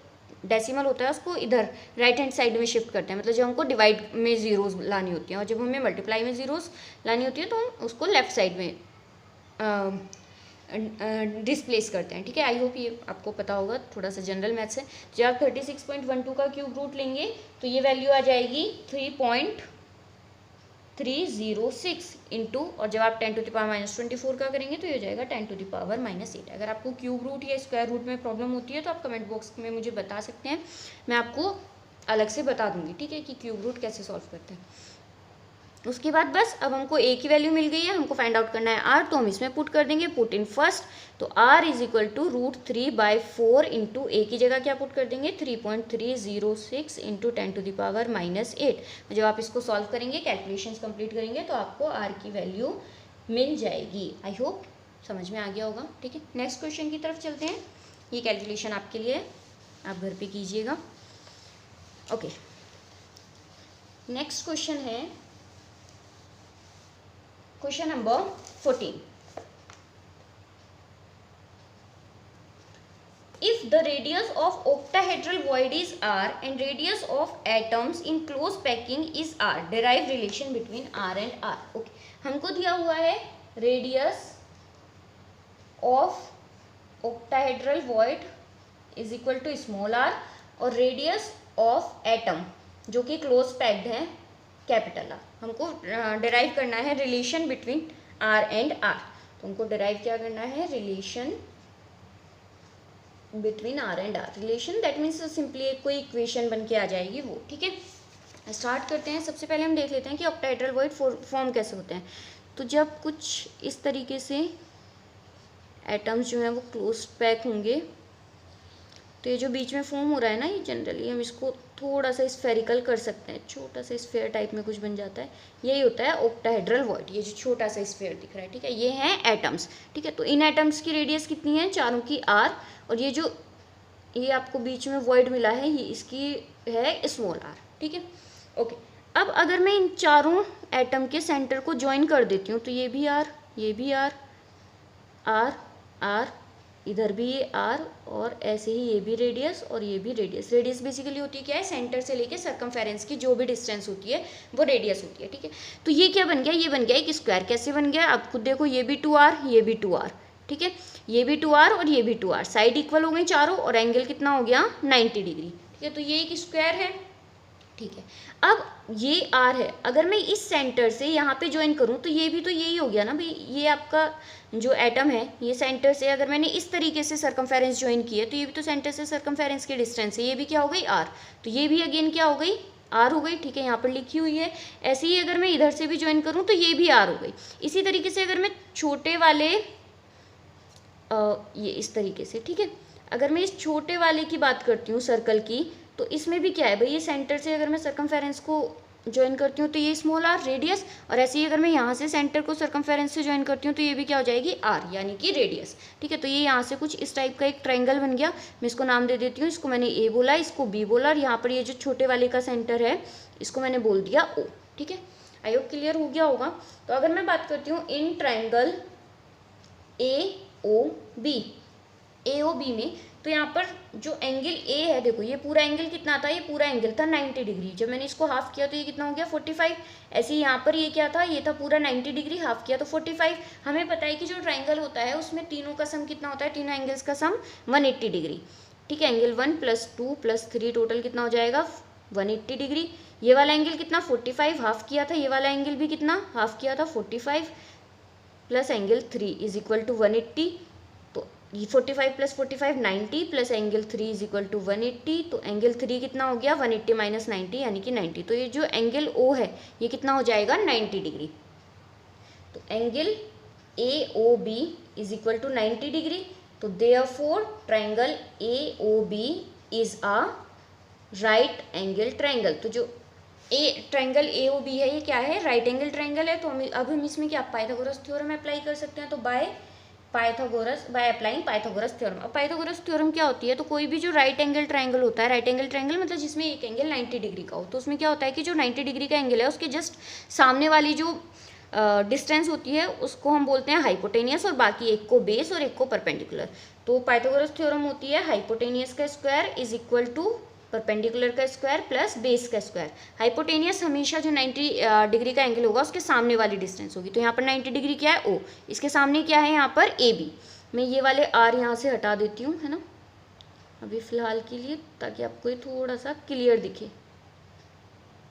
डेसिमल होता है उसको इधर राइट हैंड साइड में शिफ्ट करते हैं, मतलब जब हमको डिवाइड में जीरोस लानी होती हैं, और जब हमें मल्टीप्लाई में जीरोस लानी होती है तो हम उसको लेफ्ट साइड में डिस्प्लेस करते हैं, ठीक है। आई होप ये आपको पता होगा, थोड़ा सा जनरल मैथ्स है। जब आप 36.12 का क्यूब रूट लेंगे तो ये वैल्यू आ जाएगी 3.306 इंटू, और जब आप 10⁻24 का करेंगे तो ये हो जाएगा 10⁻8। अगर आपको क्यूब रूट या स्क्वायर रूट में प्रॉब्लम होती है तो आप कमेंट बॉक्स में मुझे बता सकते हैं, मैं आपको अलग से बता दूंगी, ठीक है, कि क्यूब रूट कैसे सॉल्व करते हैं। उसके बाद बस अब हमको ए की वैल्यू मिल गई है, हमको फाइंड आउट करना है आर, तो हम इसमें पुट कर देंगे, पुट इन फर्स्ट, तो R is equal to √3/4 into A की जगह क्या पुट कर देंगे 3.306 इंटू 10⁻8। जब आप इसको सॉल्व करेंगे, कैलकुलेशंस कंप्लीट करेंगे, तो आपको आर की वैल्यू मिल जाएगी। आई होप समझ में आ गया होगा, ठीक है। नेक्स्ट क्वेश्चन की तरफ चलते हैं, ये कैलकुलेशन आपके लिए, आप घर पे कीजिएगा। ओके, नेक्स्ट क्वेश्चन है question number 14। If the radius of octahedral void is r and radius of atoms in close packing is r, derive relation between r and r. Okay, हमको दिया हुआ है radius of octahedral void is equal to small r और radius of atom जो कि close packed है कैपिटल आर। हमको डिराइव करना है relation between R and R, तो हमको डिराइव क्या करना है, relation between R and R. Relation that means simply कोई इक्वेशन बन के आ जाएगी वो, ठीक है। स्टार्ट करते हैं। सबसे पहले हम देख लेते हैं कि ऑक्टाहेड्रल वॉइड फॉर्म कैसे होते हैं। तो जब कुछ इस तरीके से एटम्स जो हैं वो क्लोज पैक होंगे, तो ये जो बीच में फॉर्म हो रहा है ना, ये जनरली हम इसको थोड़ा सा स्फेरिकल कर सकते हैं, छोटा सा स्फेयर टाइप में कुछ बन जाता है, यही होता है ऑक्टाहेड्रल वॉइड। ये जो छोटा सा स्फेयर दिख रहा है, ठीक है, ये हैं एटम्स, ठीक है। तो इन एटम्स की रेडियस कितनी है, चारों की आर, और ये जो ये आपको बीच में वॉइड मिला है ये इसकी है स्मॉल आर, ठीक है। ओके, अब अगर मैं इन चारों एटम के सेंटर को ज्वाइन कर देती हूँ, तो ये भी आर, ये भी आर, आर आर, इधर भी ये आर, और ऐसे ही ये भी रेडियस और ये भी रेडियस। रेडियस बेसिकली होती है क्या है, सेंटर से लेके सर्कमफेरेंस की जो भी डिस्टेंस होती है वो रेडियस होती है, ठीक है। तो ये क्या बन गया, ये बन गया एक स्क्वायर। कैसे बन गया, आप खुद देखो, ये भी 2r, ये भी 2r, ठीक है, ये भी 2r और ये भी 2r, साइड इक्वल हो गई चारों, और एंगल कितना हो गया 90 डिग्री, ठीक है। तो ये एक स्क्वायर है, ठीक है। अब ये आर है, अगर मैं इस सेंटर से यहाँ पे ज्वाइन करूँ तो ये भी तो यही हो गया ना भाई, ये आपका जो एटम है ये सेंटर से अगर मैंने इस तरीके से सर्कमफेरेंस ज्वाइन की है, तो ये भी तो सेंटर से सर्कमफेरेंस की डिस्टेंस है, ये भी क्या हो गई आर, तो ये भी अगेन क्या हो गई आर हो गई, ठीक है, यहाँ पर लिखी हुई है। ऐसे ही अगर मैं इधर से भी ज्वाइन करूँ तो ये भी आर हो गई। इसी तरीके से अगर मैं छोटे वाले ये इस तरीके से, ठीक है, अगर मैं इस छोटे वाले की बात करती हूँ सर्कल की, तो इसमें भी क्या है भाई, ये सेंटर से अगर मैं सर्कमफेरेंस को ज्वाइन करती हूँ तो ये स्मॉल आर रेडियस, और ऐसे ही अगर मैं यहाँ से सेंटर को सर्कमफेरेंस से ज्वाइन करती हूँ तो ये भी क्या हो जाएगी, आर, यानी कि रेडियस, ठीक है। तो ये यहाँ से कुछ इस टाइप का एक ट्राइंगल बन गया। मैं इसको नाम दे देती हूँ, इसको मैंने ए बोला, इसको बी बोला, और यहाँ पर ये जो छोटे वाले का सेंटर है इसको मैंने बोल दिया ओ, ठीक है। आई होप क्लियर हो गया होगा। तो अगर मैं बात करती हूँ in triangle A O B में, तो यहाँ पर जो एंगल ए है, देखो ये पूरा एंगल कितना था, ये पूरा एंगल था 90 डिग्री। जब मैंने इसको हाफ किया तो ये कितना हो गया 45। ऐसे ही यहाँ पर ये क्या था, ये था पूरा 90 डिग्री, हाफ किया तो 45। हमें पता है कि जो ट्राइंगल होता है उसमें तीनों का सम कितना होता है, तीनों एंगल्स का सम 180 डिग्री, ठीक है। एंगल 1 + 2 + 3 टोटल कितना हो जाएगा 180 डिग्री। ये वाला एंगल कितना 45 हाफ किया था, ये वाला एंगल भी कितना हाफ किया था 45 प्लस एंगल 3 = 180। तो ये 45 + 45 90 प्लस एंगल 3 = 180। तो एंगल 3 कितना हो गया 180 - 90 यानी कि 90। तो ये जो एंगल ओ है ये कितना हो जाएगा 90 डिग्री। तो angle A O B = 90 degree. तो therefore triangle A O B is a right angle triangle. तो जो ट्राइंगल ए ओ बी है ये क्या है, राइट एंगल ट्राइंगल है। तो अब हम इसमें क्या पाइथागोरस थ्योरम अप्लाई कर सकते हैं। तो बाय अप्लाइंग पाइथागोरस थ्योरम। अब पाइथागोरस थ्योरम क्या होती है, तो कोई भी जो राइट एंगल ट्राइंगल होता है, राइट एंगल ट्राइंगल मतलब जिसमें एक एंगल 90 डिग्री का हो, तो उसमें क्या होता है कि जो 90 डिग्री का एंगल है उसके जस्ट सामने वाली जो डिस्टेंस होती है उसको हम बोलते हैं हाइपोटेनियस, और बाकी एक को बेस और एक को परपेंडिकुलर। तो पाइथागोरस थ्योरम होती है हाइपोटेनियस का स्क्वायर = परपेंडिकुलर का स्क्वायर प्लस बेस का स्क्वायर। हाइपोटेनियस हमेशा जो 90 डिग्री का एंगल होगा उसके सामने वाली डिस्टेंस होगी। तो यहाँ पर 90 डिग्री क्या है ओ, इसके सामने क्या है यहाँ पर ए बी। मैं ये वाले आर यहाँ से हटा देती हूँ, है ना, अभी फ़िलहाल के लिए, ताकि आपको ये थोड़ा सा क्लियर दिखे,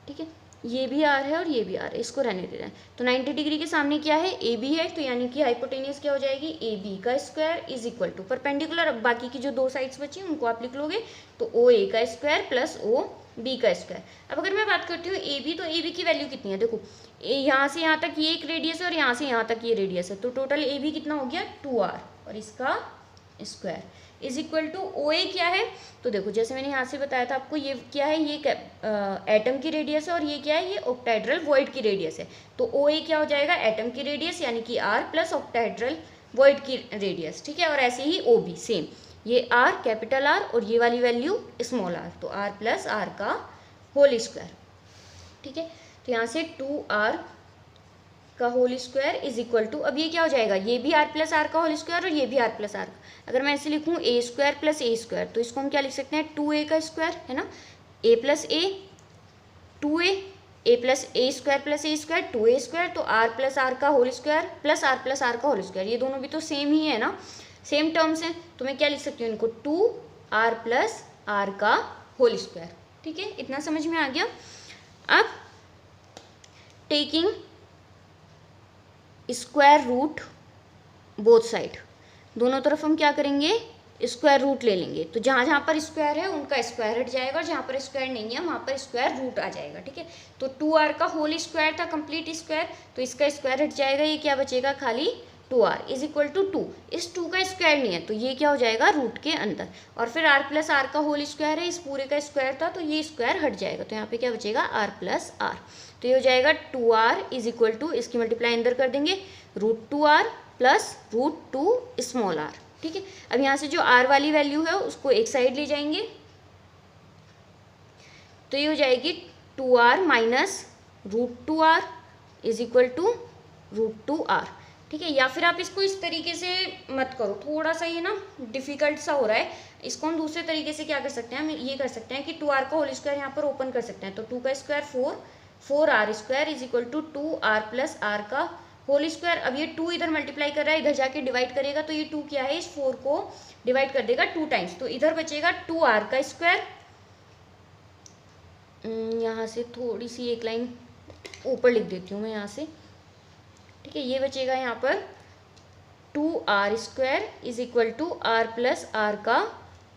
ठीक है। ये भी आर है और ये भी आर है, इसको रहने दे रहे हैं। तो 90 डिग्री के सामने क्या है ए बी है, तो यानी कि हाइपोटेनियस क्या हो जाएगी ए बी का स्क्वायर = परपेंडिकुलर। अब बाकी की जो दो साइड्स बची उनको आप लिख लोगे, तो ओ ए का स्क्वायर प्लस ओ बी का स्क्वायर। अब अगर मैं बात करती हूँ ए बी, तो ए बी की वैल्यू कितनी है, देखो यहाँ से यहाँ तक ये एक रेडियस है और यहाँ से यहाँ तक ये रेडियस है। तो टोटल ए बी कितना हो गया 2r और इसका स्क्वायर = ओ ए क्या है, तो देखो जैसे मैंने यहाँ से बताया था आपको, ये क्या है, ये एटम की रेडियस है, और ये क्या है, ये ऑक्टाहेड्रल वॉइड की रेडियस है। तो ओ ए क्या हो जाएगा एटम की रेडियस यानी कि r प्लस ऑक्टाहेड्रल वॉइड की रेडियस, ठीक है। और ऐसे ही ओ बी सेम, ये r कैपिटल R और ये वाली वैल्यू स्मॉल r, तो r + r का होल स्क्वायर, ठीक है। तो यहाँ से 2r का होल स्क्वायर = अब ये क्या हो जाएगा, ये भी r + r का होल स्क्वायर और ये भी r + r। अगर मैं ऐसे लिखूँ a² + a², तो इसको हम क्या लिख सकते हैं 2a का स्क्वायर, है ना, a + a 2a, a + a² + a² 2a², तो r + r का whole square plus r + r का होल स्क्वायर, ये दोनों भी तो सेम ही है ना, सेम टर्म्स हैं। तो मैं क्या लिख सकती हूँ इनको 2r + r का होल स्क्वायर, ठीक है। इतना समझ में आ गया। अब taking square root both side, दोनों तरफ हम क्या करेंगे स्क्वायर रूट ले लेंगे। तो जहाँ जहाँ पर स्क्वायर है उनका स्क्वायर हट जाएगा और जहाँ पर स्क्वायर नहीं है वहाँ पर स्क्वायर रूट आ जाएगा, ठीक है। तो 2r का होल स्क्वायर था कंप्लीट स्क्वायर, तो इसका स्क्वायर हट जाएगा, ये क्या बचेगा खाली 2r = 2। इस 2 का स्क्वायर नहीं है तो ये क्या हो जाएगा रूट के अंदर, और फिर r + r का होल स्क्वायर है, इस पूरे का स्क्वायर था तो ये स्क्वायर हट जाएगा, तो यहाँ पे क्या बचेगा r + r। तो ये हो जाएगा 2r = इसकी मल्टीप्लाई अंदर कर देंगे √2r + √2 स्मॉल r, ठीक है। अब यहाँ से जो r वाली वैल्यू है उसको एक साइड ले जाएंगे, तो ये हो जाएगी 2r - √2r = √2r, ठीक है। या फिर आप इसको इस तरीके से मत करो, थोड़ा सा ये ना डिफिकल्ट सा हो रहा है, इसको हम दूसरे तरीके से क्या कर सकते हैं, हम ये कर सकते हैं कि 2r का होल स्क्वायर यहाँ पर ओपन कर सकते हैं। तो 2 का स्क्वायर 4r² = 2r + r का होल स्क्वायर। अब ये 2 इधर मल्टीप्लाई कर रहा है, इधर जाके डिवाइड करेगा, तो ये 2 क्या है इस 4 को डिवाइड कर देगा 2 टाइम्स, तो इधर बचेगा 2r का स्क्वायर। यहाँ से थोड़ी सी एक लाइन ऊपर लिख देती हूँ मैं यहाँ से, ठीक है। ये बचेगा यहाँ पर 2r² = r + r का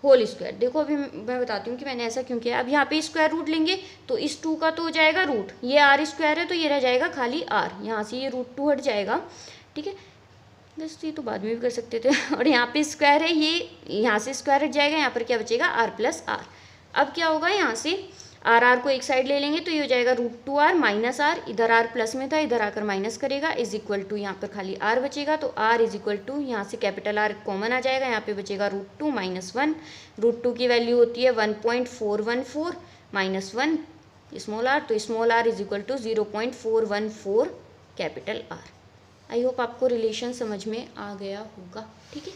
होल स्क्वायर। देखो अभी मैं बताती हूँ कि मैंने ऐसा क्यों किया। अब यहाँ पे स्क्वायर रूट लेंगे तो इस 2 का तो हो जाएगा रूट, ये आर स्क्वायर है तो ये रह जाएगा खाली आर, यहाँ से ये रूट 2 हट जाएगा, ठीक है। बस ये तो बाद में भी कर सकते थे और यहाँ पे स्क्वायर है, ये यहाँ से स्क्वायर हट जाएगा, यहाँ पर क्या बचेगा आर प्लस आर। अब क्या होगा, यहाँ से आर आर को एक साइड ले लेंगे तो ये हो जाएगा √2r माइनस आर, इधर आर प्लस में था इधर आकर माइनस करेगा, इज इक्वल टू यहाँ पर खाली आर बचेगा, तो आर इज इक्वल टू यहाँ से कैपिटल आर कॉमन आ जाएगा, यहाँ पे बचेगा √2 माइनस 1, √2 की वैल्यू होती है 1.414 माइनस 1 स्मॉल आर, तो small R is equal to 0.414 capital R. I hope आपको रिलेशन समझ में आ गया होगा, ठीक है।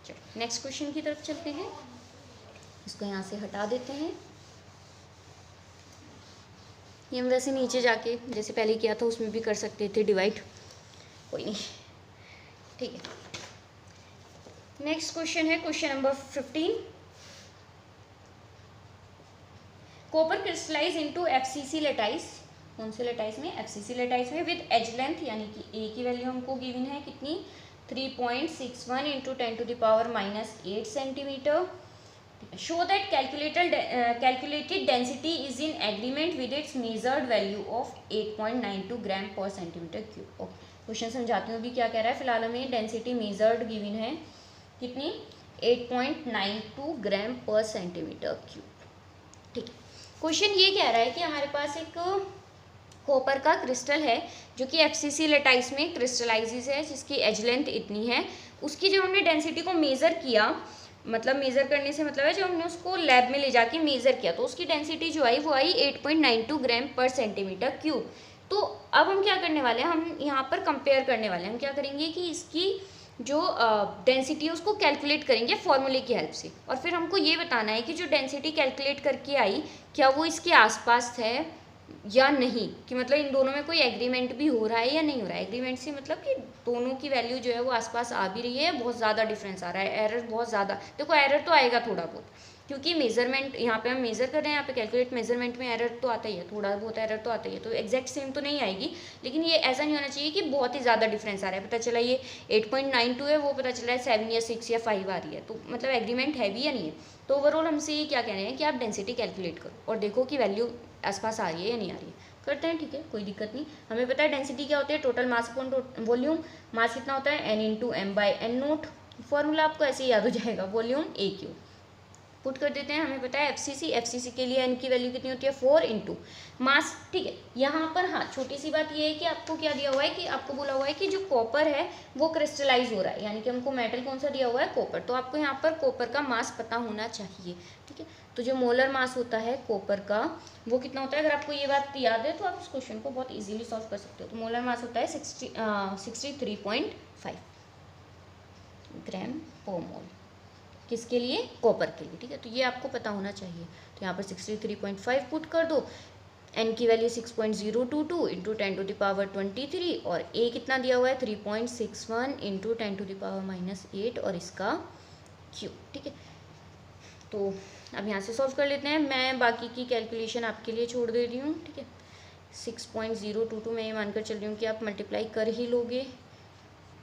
चलो नेक्स्ट क्वेश्चन की तरफ चलते हैं, इसको यहाँ से हटा देते हैं। ये हम वैसे नीचे जाके जैसे पहले किया था उसमें भी कर सकते थे डिवाइड, कोई नहीं, ठीक है। नेक्स्ट क्वेश्चन है question number 15। Copper crystallise into FCC lattice, कौन से लेटाइस में, FCC लेटाइस में, विद एज लेंथ यानी कि ए की वैल्यू हमको गिवन है कितनी 3.61 into 10⁻⁻8 centimetre. Show that calculated density is in agreement with its measured value of 8.92 ग्राम पर सेंटीमीटर क्यूब। ओके, क्वेश्चन समझाती हूँ अभी क्या कह रहा है। फिलहाल हमें डेंसिटी मेजर्ड गिवन है कितनी 8.92 ग्राम पर सेंटीमीटर क्यूब, ठीक है। क्वेश्चन ये कह रहा है कि हमारे पास एक कॉपर का क्रिस्टल है जो कि FCC लेटाइस में क्रिस्टलाइजिस है, जिसकी एज लेंथ इतनी है। उसकी जब हमने डेंसिटी को मेज़र किया, मतलब मेज़र करने से मतलब है जब हमने उसको लैब में ले जाके मेज़र किया तो उसकी डेंसिटी जो आई वो आई 8.92 ग्राम पर सेंटीमीटर क्यूब। तो अब हम क्या करने वाले हैं, हम यहाँ पर कंपेयर करने वाले हैं। हम क्या करेंगे कि इसकी जो डेंसिटी है उसको कैलकुलेट करेंगे फॉर्मूले की हेल्प से, और फिर हमको ये बताना है कि जो डेंसिटी कैलकुलेट करके आई क्या वो इसके आसपास है या नहीं, कि मतलब इन दोनों में कोई एग्रीमेंट भी हो रहा है या नहीं हो रहा है। एग्रीमेंट से मतलब कि दोनों की वैल्यू जो है वो आसपास आ भी रही है, बहुत ज़्यादा डिफरेंस आ रहा है, एरर बहुत ज़्यादा। देखो एरर तो आएगा थोड़ा बहुत, क्योंकि मेजरमेंट यहाँ पे हम मेजर कर रहे हैं, यहाँ पे कैलकुलेट मेजरमेंट में एरर तो आता ही है, थोड़ा बहुत एरर तो आता ही है, तो एग्जैक्ट सेम तो नहीं आएगी, लेकिन ये ऐसा नहीं होना चाहिए कि बहुत ही ज़्यादा डिफरेंस आ रहा है। पता चला ये 8.92 है, वो पता चला है 7 या 6 या 5 आ रही है, तो मतलब एग्रीमेंट है भी या नहीं है। तो ओवरऑल हमसे ये क्या कह रहे हैं कि आप डेंसिटी कैलकुलेट करो और देखो कि वैल्यू आसपास आ रही है या नहीं आ रही है। करते हैं, ठीक है, कोई दिक्कत नहीं। हमें पता है डेंसिटी क्या होती है, टोटल मास अपॉन वॉल्यूम। मास कितना होता है n इंटू m/n0। फॉर्मूला आपको ऐसे ही याद हो जाएगा, वॉल्यूम AQ। पुट कर देते हैं, हमें पता है FCC के लिए n की वैल्यू कितनी होती है 4 इंटू मास, ठीक है। यहाँ पर हाँ छोटी सी बात ये है कि आपको क्या दिया हुआ है कि आपको बोला हुआ है कि जो कॉपर है वो क्रिस्टलाइज हो रहा है, यानी कि हमको मेटल कौन सा दिया हुआ है, कॉपर। तो आपको यहाँ पर कॉपर का मास पता होना चाहिए, ठीक है। तो जो मोलर मास होता है कॉपर का वो कितना होता है, अगर आपको ये बात याद है तो आप इस क्वेश्चन को बहुत इजीली सॉल्व कर सकते हो। तो मोलर मास होता है 63.5 ग्राम पर मोल, किसके लिए, कॉपर के लिए, ठीक है। तो ये आपको पता होना चाहिए। तो यहाँ पर 63.5 पुट कर दो, n की वैल्यू 6.022 इंटू 10⁻23 और a कितना दिया हुआ है 3.61 इंटू 10⁻⁻8 और इसका क्यूब, ठीक है। तो अब यहाँ से सॉल्व कर लेते हैं, मैं बाकी की कैलकुलेशन आपके लिए छोड़ दे रही हूँ, ठीक है। 6.022 मैं ये मानकर चल रही हूँ कि आप मल्टीप्लाई कर ही लोगे।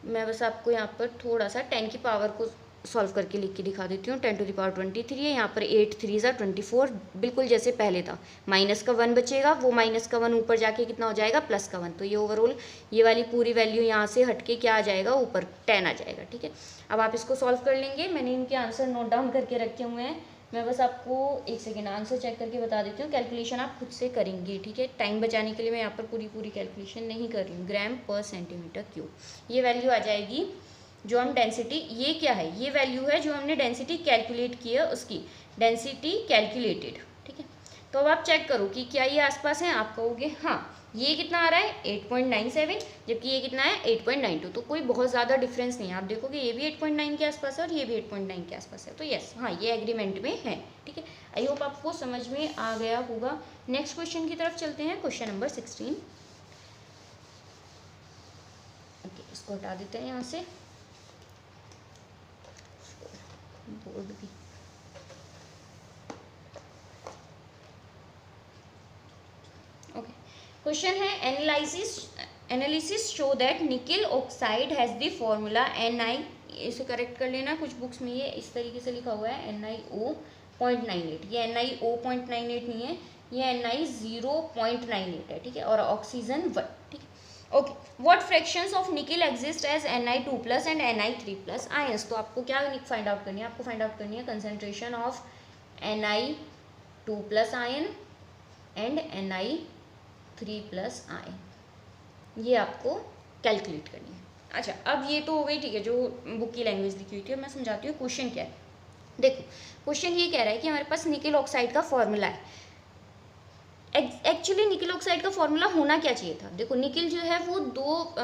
मैं बस आपको यहाँ पर थोड़ा सा 10 की पावर को सॉल्व करके लिख के दिखा देती हूँ। 10⁻23 है, यहाँ पर 8 3 ज़ा 24, बिल्कुल जैसे पहले था। माइनस का 1 बचेगा, वो माइनस का 1 ऊपर जाके कितना हो जाएगा प्लस का 1, तो ये ओवरऑल ये वाली पूरी वैल्यू यहाँ से हटके क्या आ जाएगा, ऊपर 10 आ जाएगा, ठीक है। अब आप इसको सॉल्व कर लेंगे, मैंने इनके आंसर नोट डाउन करके रखे हुए हैं। मैं बस आपको एक सेकेंड आंसर चेक करके बता देती हूँ, कैलकुलेशन आप खुद से करेंगे, ठीक है। टाइम बचाने के लिए मैं यहाँ पर पूरी कैलकुलेशन नहीं कर रही हूँ। ग्राम पर सेंटीमीटर क्यूब, ये वैल्यू आ जाएगी जो हम डेंसिटी, ये क्या है, ये वैल्यू है जो हमने डेंसिटी कैलकुलेट की है, उसकी डेंसिटी कैलकुलेटेड, ठीक है। तो अब आप चेक करो कि क्या ये आसपास है, आप कहोगे हाँ ये कितना आ रहा है 8.97, जबकि ये कितना है 8.92, तो कोई बहुत ज़्यादा डिफरेंस नहीं है। आप देखोगे ये भी 8.9 के आसपास है और ये भी 8.9 के आसपास है, तो यस हाँ ये एग्रीमेंट में है, ठीक है। आई होप आपको समझ में आ गया होगा। नेक्स्ट क्वेश्चन की तरफ चलते हैं, क्वेश्चन नंबर 16। ओके, इसको हटा देते हैं यहाँ से, बोर्ड भी। ओके, क्वेश्चन है एनालिसिस शो दैट निकल ऑक्साइड हैज़ द फॉर्मूला इसे करेक्ट कर लेना, कुछ बुक्स में ये इस तरीके से लिखा हुआ है NiO.98, ये NiO.98 नहीं है, ये Ni0.98 है, ठीक है, और ऑक्सीजन 1, ठीक है। Okay, what fractions of nickel exist as Ni2+ and Ni3+ ions. तो आपको क्या फाइंड आउट करनी है, आपको फाइंड आउट करनी है concentration of Ni2+ ion and Ni3+ ion, ये आपको कैलकुलेट करनी है। अच्छा, अब ये तो हो गई, ठीक है, जो बुक की लैंग्वेज लिखी हुई थी। मैं समझाती हूँ क्वेश्चन क्या है। देखो, क्वेश्चन ये कह रहा है कि हमारे पास निकल ऑक्साइड का फॉर्मूला है। एक्चुअली निकल ऑक्साइड का फॉर्मूला होना क्या चाहिए था, देखो निकल जो है वो दो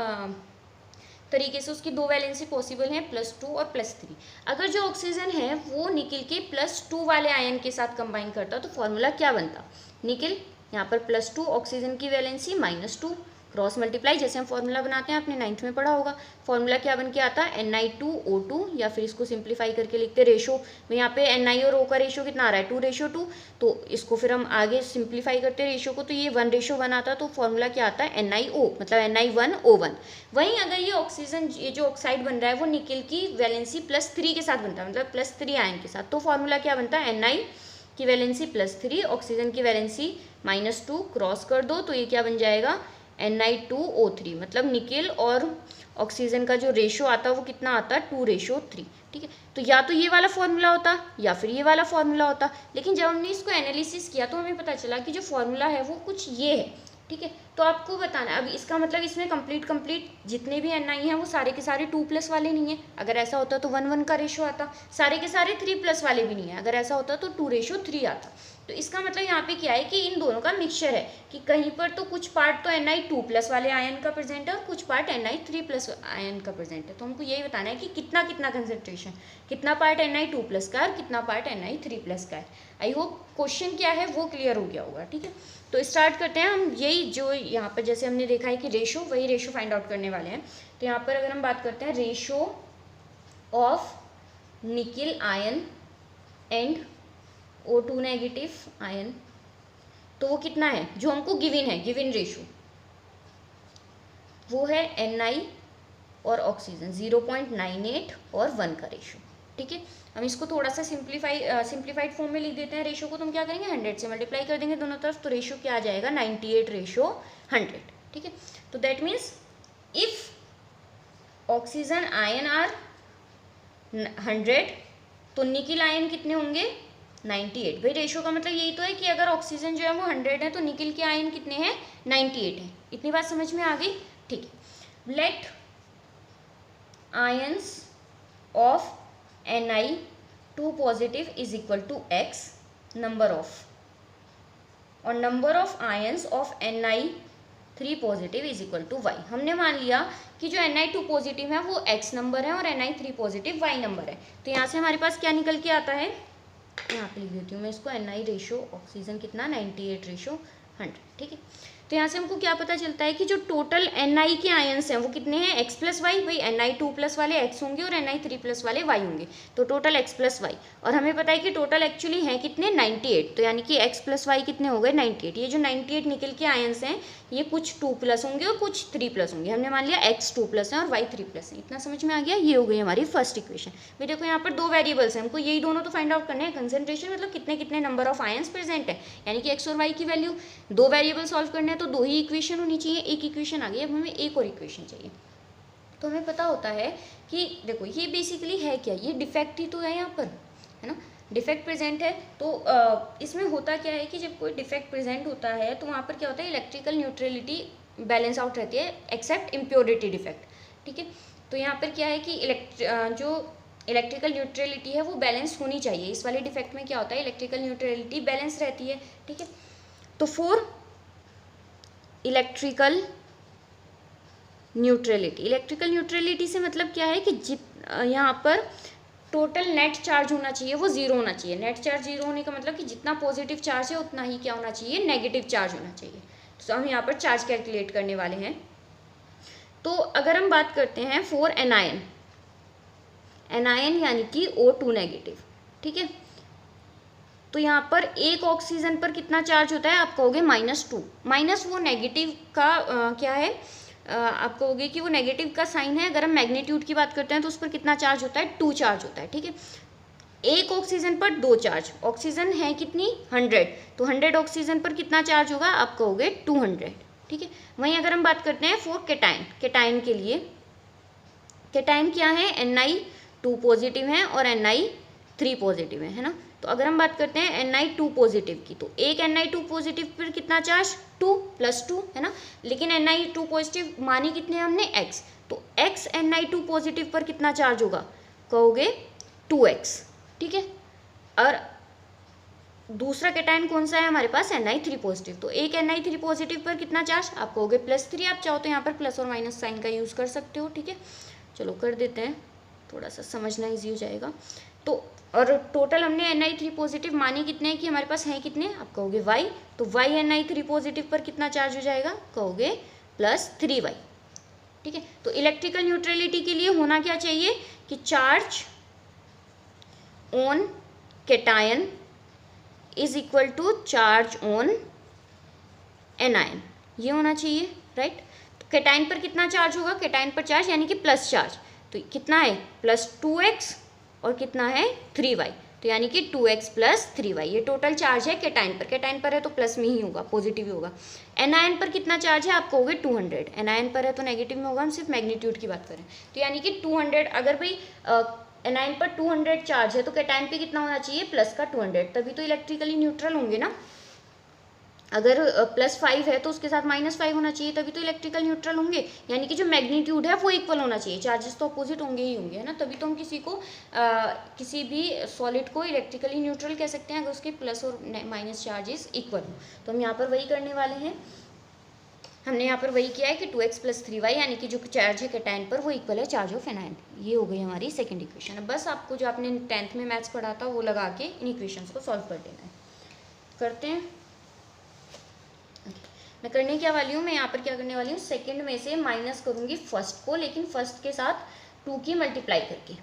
तरीके से उसकी दो वैलेंसी पॉसिबल है, +2 और +3। अगर जो ऑक्सीजन है वो निकल के +2 वाले आयन के साथ कंबाइन करता तो फॉर्मूला क्या बनता, निकल यहाँ पर +2, ऑक्सीजन की वैलेंसी -2, क्रॉस मल्टीप्लाई, जैसे हम फॉर्मूला बनाते हैं, आपने 9th में पढ़ा होगा। फॉर्मूला क्या बन के आता है, Ni2O2, या फिर इसको सिंप्लीफाई करके लिखते रेशो में, यहाँ पे Ni और O का रेशो कितना आ रहा है, 2:2, तो इसको फिर हम आगे सिंप्लीफाई करते हैं रेशो को, तो ये 1:1 आता, तो फॉर्मूला क्या आता है, NiO, मतलब Ni1O1। वहीं अगर ये ऑक्सीजन, ये जो ऑक्साइड बन रहा है वो निकल की वैलेंसी +3 के साथ बनता है, मतलब +3 आयन के साथ, तो फॉर्मूला क्या बनता है, Ni की वैलेंसी +3, ऑक्सीजन की वैलेंसी -2, क्रॉस कर दो तो ये क्या बन जाएगा, Ni2O3, मतलब निकल और ऑक्सीजन का जो रेशो आता है वो कितना आता है, 2:3, ठीक है। तो या तो ये वाला फॉर्मूला होता या फिर ये वाला फॉर्मूला होता, लेकिन जब हमने इसको एनालिसिस किया तो हमें पता चला कि जो फॉर्मूला है वो कुछ ये है, ठीक है। तो आपको बताना, अब इसका मतलब इसमें कंप्लीट जितने भी Ni हैं वो सारे के सारे 2+ वाले नहीं है। अगर ऐसा होता तो 1:1 का रेशो आता, सारे के सारे 3+ वाले भी नहीं है, अगर ऐसा होता तो 2:3 आता। तो इसका मतलब यहाँ पे क्या है कि इन दोनों का मिक्सचर है, कि कहीं पर तो कुछ पार्ट तो Ni2+ वाले आयन का प्रेजेंट है और कुछ पार्ट Ni3+ आयन का प्रेजेंट है। तो हमको यही बताना है कि कितना कितना कंसेंट्रेशन, कितना पार्ट Ni2+ का और कितना पार्ट Ni3+ का है। आई होप क्वेश्चन क्या है वो क्लियर हो गया होगा, ठीक है। तो स्टार्ट करते हैं हम, यही जो यहाँ पर जैसे हमने देखा है कि रेशो, वही रेशो फाइंड आउट करने वाले हैं। तो यहाँ पर अगर हम बात करते हैं रेशो ऑफ निकल ion and O2 negative ion, तो वो कितना है, जो हमको गिवन है, गिवन रेशो वो है Ni और ऑक्सीजन 0.98 और 1 का रेशो, ठीक है। हम इसको थोड़ा सा सिंप्लीफाइड फॉर्म में लिख देते हैं रेशो को। तो हम क्या करेंगे, 100 से मल्टीप्लाई कर देंगे दोनों तरफ, तो रेशो क्या आ जाएगा, 98:100, ठीक है। तो that means if oxygen ion are 100 तो निकल आयन कितने होंगे, 98। भाई रेशो का मतलब यही तो है कि अगर ऑक्सीजन जो है वो 100 है तो निकल के आयन कितने हैं, 98 है। इतनी बात समझ में आ गई, ठीक है। Let ions of Ni2+ is equal to X number of, और number of ions of Ni3+ is equal to Y। हमने मान लिया कि जो Ni2+ है वो X नंबर है और Ni3+ Y नंबर है। तो यहाँ से हमारे पास क्या निकल के आता है, यहाँ पे लिख देती हूँ मैं इसको, Ni रेशो ऑक्सीजन कितना, 98:100, ठीक है। तो यहाँ से हमको क्या पता चलता है कि जो टोटल Ni के आयंस हैं वो कितने हैं, X+Y, भाई Ni2+ वाले X होंगे और Ni3+ वाले Y होंगे, तो टोटल X+Y। और हमें पता है कि टोटल एक्चुअली हैं कितने, 98, तो यानी कि X+Y कितने हो गए, 98। ये जो 98 निकल के आयंस हैं ये कुछ 2+ होंगे और कुछ 3+ होंगे। हमने मान लिया X 2+ है और Y 3+ है। इतना समझ में आ गया, ये हो गई हमारी फर्स्ट इक्वेशन। भाई देखो यहाँ पर दो वेरिएबल्स हैं, हमको यही दोनों तो फाइंड आउट करने हैं, कंसंट्रेशन मतलब कितने कितने नंबर ऑफ आयंस प्रेजेंट है, यानी कि X और Y की वैल्यू, दो वेरिएबल सॉल्व करने हैं तो दो ही इक्वेशन होनी चाहिए। एक इक्वेशन आ गई, अब हमें एक और इक्वेशन चाहिए। तो हमें पता होता है कि देखो ये बेसिकली है क्या, ये डिफेक्ट ही तो है यहाँ पर, है ना, डिफेक्ट प्रेजेंट है। तो इसमें होता क्या है कि जब कोई डिफेक्ट प्रेजेंट होता है तो वहाँ पर क्या होता है, इलेक्ट्रिकल न्यूट्रलिटी बैलेंस आउट रहती है एक्सेप्ट इम्प्योरिटी डिफेक्ट, ठीक है। तो यहाँ पर क्या है कि जो इलेक्ट्रिकल न्यूट्रलिटी है वो बैलेंस होनी चाहिए। इस वाले डिफेक्ट में क्या होता है, इलेक्ट्रिकल न्यूट्रलिटी बैलेंस रहती है, ठीक है। तो फॉर इलेक्ट्रिकल न्यूट्रलिटी से मतलब क्या है कि यहाँ पर टोटल नेट चार्ज होना चाहिए वो 0 होना चाहिए। नेट चार्ज 0 होने का मतलब कि जितना पॉजिटिव चार्ज है उतना ही क्या होना चाहिए, नेगेटिव चार्ज होना चाहिए। तो हम यहाँ पर चार्ज कैलकुलेट करने वाले हैं। तो अगर हम बात करते हैं फॉर एनायन यानी कि O2 नेगेटिव, ठीक है। तो यहाँ पर एक ऑक्सीजन पर कितना चार्ज होता है, आप कहोगे -2, माइनस वो नेगेटिव का क्या है, आप कहोगे कि वो नेगेटिव का साइन है। अगर हम मैग्नीट्यूड की बात करते हैं तो उस पर कितना चार्ज होता है, 2 चार्ज होता है, ठीक है। एक ऑक्सीजन पर 2 चार्ज, ऑक्सीजन है कितनी 100, तो 100 ऑक्सीजन पर कितना चार्ज होगा, आप कहोगे 200, ठीक है। वहीं अगर हम बात करते हैं फॉर केटाइन, केटाइन के लिए, केटाइन क्या है, Ni2 पॉजिटिव है और Ni3 पॉजिटिव है ना। तो अगर हम बात करते हैं Ni2 पॉजिटिव की, तो एक Ni2 पॉजिटिव पर कितना चार्ज, 2 + 2 है ना। लेकिन Ni2 पॉजिटिव मानी कितने हमने, x, तो x Ni2 पॉजिटिव पर कितना चार्ज होगा, कहोगे 2x, ठीक है। और दूसरा केटाइन कौन सा है हमारे पास, Ni3 पॉजिटिव, तो एक Ni3 पॉजिटिव पर कितना चार्ज, आप कहोगे +3, आप चाहो तो यहाँ पर प्लस और माइनस साइन का यूज़ कर सकते हो, ठीक है। चलो कर देते हैं, थोड़ा सा समझना ईजी हो जाएगा। तो और टोटल हमने Ni3 पॉजिटिव माने कितने हैं कि हमारे पास हैं कितने, आप कहोगे y, तो y Ni3 पॉजिटिव पर कितना चार्ज हो जाएगा, कहोगे +3y, ठीक है। तो इलेक्ट्रिकल न्यूट्रलिटी के लिए होना क्या चाहिए कि charge on cation is equal to charge on anion, ये होना चाहिए, राइट। तो केटाइन पर कितना चार्ज होगा, केटाइन पर चार्ज यानी कि प्लस चार्ज, तो कितना है +2x और कितना है 3y, तो यानी कि 2x + 3y, ये टोटल चार्ज है केटाइन पर। केटाइन पर है तो प्लस में ही होगा, पॉजिटिव ही होगा। एनायन पर कितना चार्ज है, आप कहोगे 200, एनायन पर है तो नेगेटिव में होगा, हम सिर्फ मैग्नीट्यूड की बात करें, तो यानी कि 200। अगर भाई एनायन पर 200 चार्ज है तो केटाइन पे कितना होना चाहिए, प्लस का 200, तभी तो इलेक्ट्रिकली न्यूट्रल होंगे ना। अगर +5 है तो उसके साथ -5 होना चाहिए, तभी तो इलेक्ट्रिकल न्यूट्रल होंगे, यानी कि जो मैग्नीट्यूड है वो इक्वल होना चाहिए, चार्जेस तो अपोजिट होंगे ही होंगे, है ना। तभी तो हम किसी भी सॉलिड को इलेक्ट्रिकली न्यूट्रल कह सकते हैं, अगर उसके प्लस और माइनस चार्जेस इक्वल हो। तो हम यहाँ पर वही करने वाले हैं, हमने यहाँ पर वही किया है कि 2x + 3y, यानी कि जो चार्ज है केटाइन पर वो इक्वल है चार्ज ऑफ एनायन। ये हो गई हमारी सेकंड इक्वेशन। अब बस आपको जो आपने 10th में मैथ्स पढ़ा था वो लगा के इन इक्वेशंस को सॉल्व कर देना है। करते हैं। मैं करने क्या वाली हूँ, मैं यहाँ पर क्या करने वाली हूँ, सेकंड में से माइनस करूँगी फर्स्ट को, लेकिन फर्स्ट के साथ 2 की मल्टीप्लाई करके,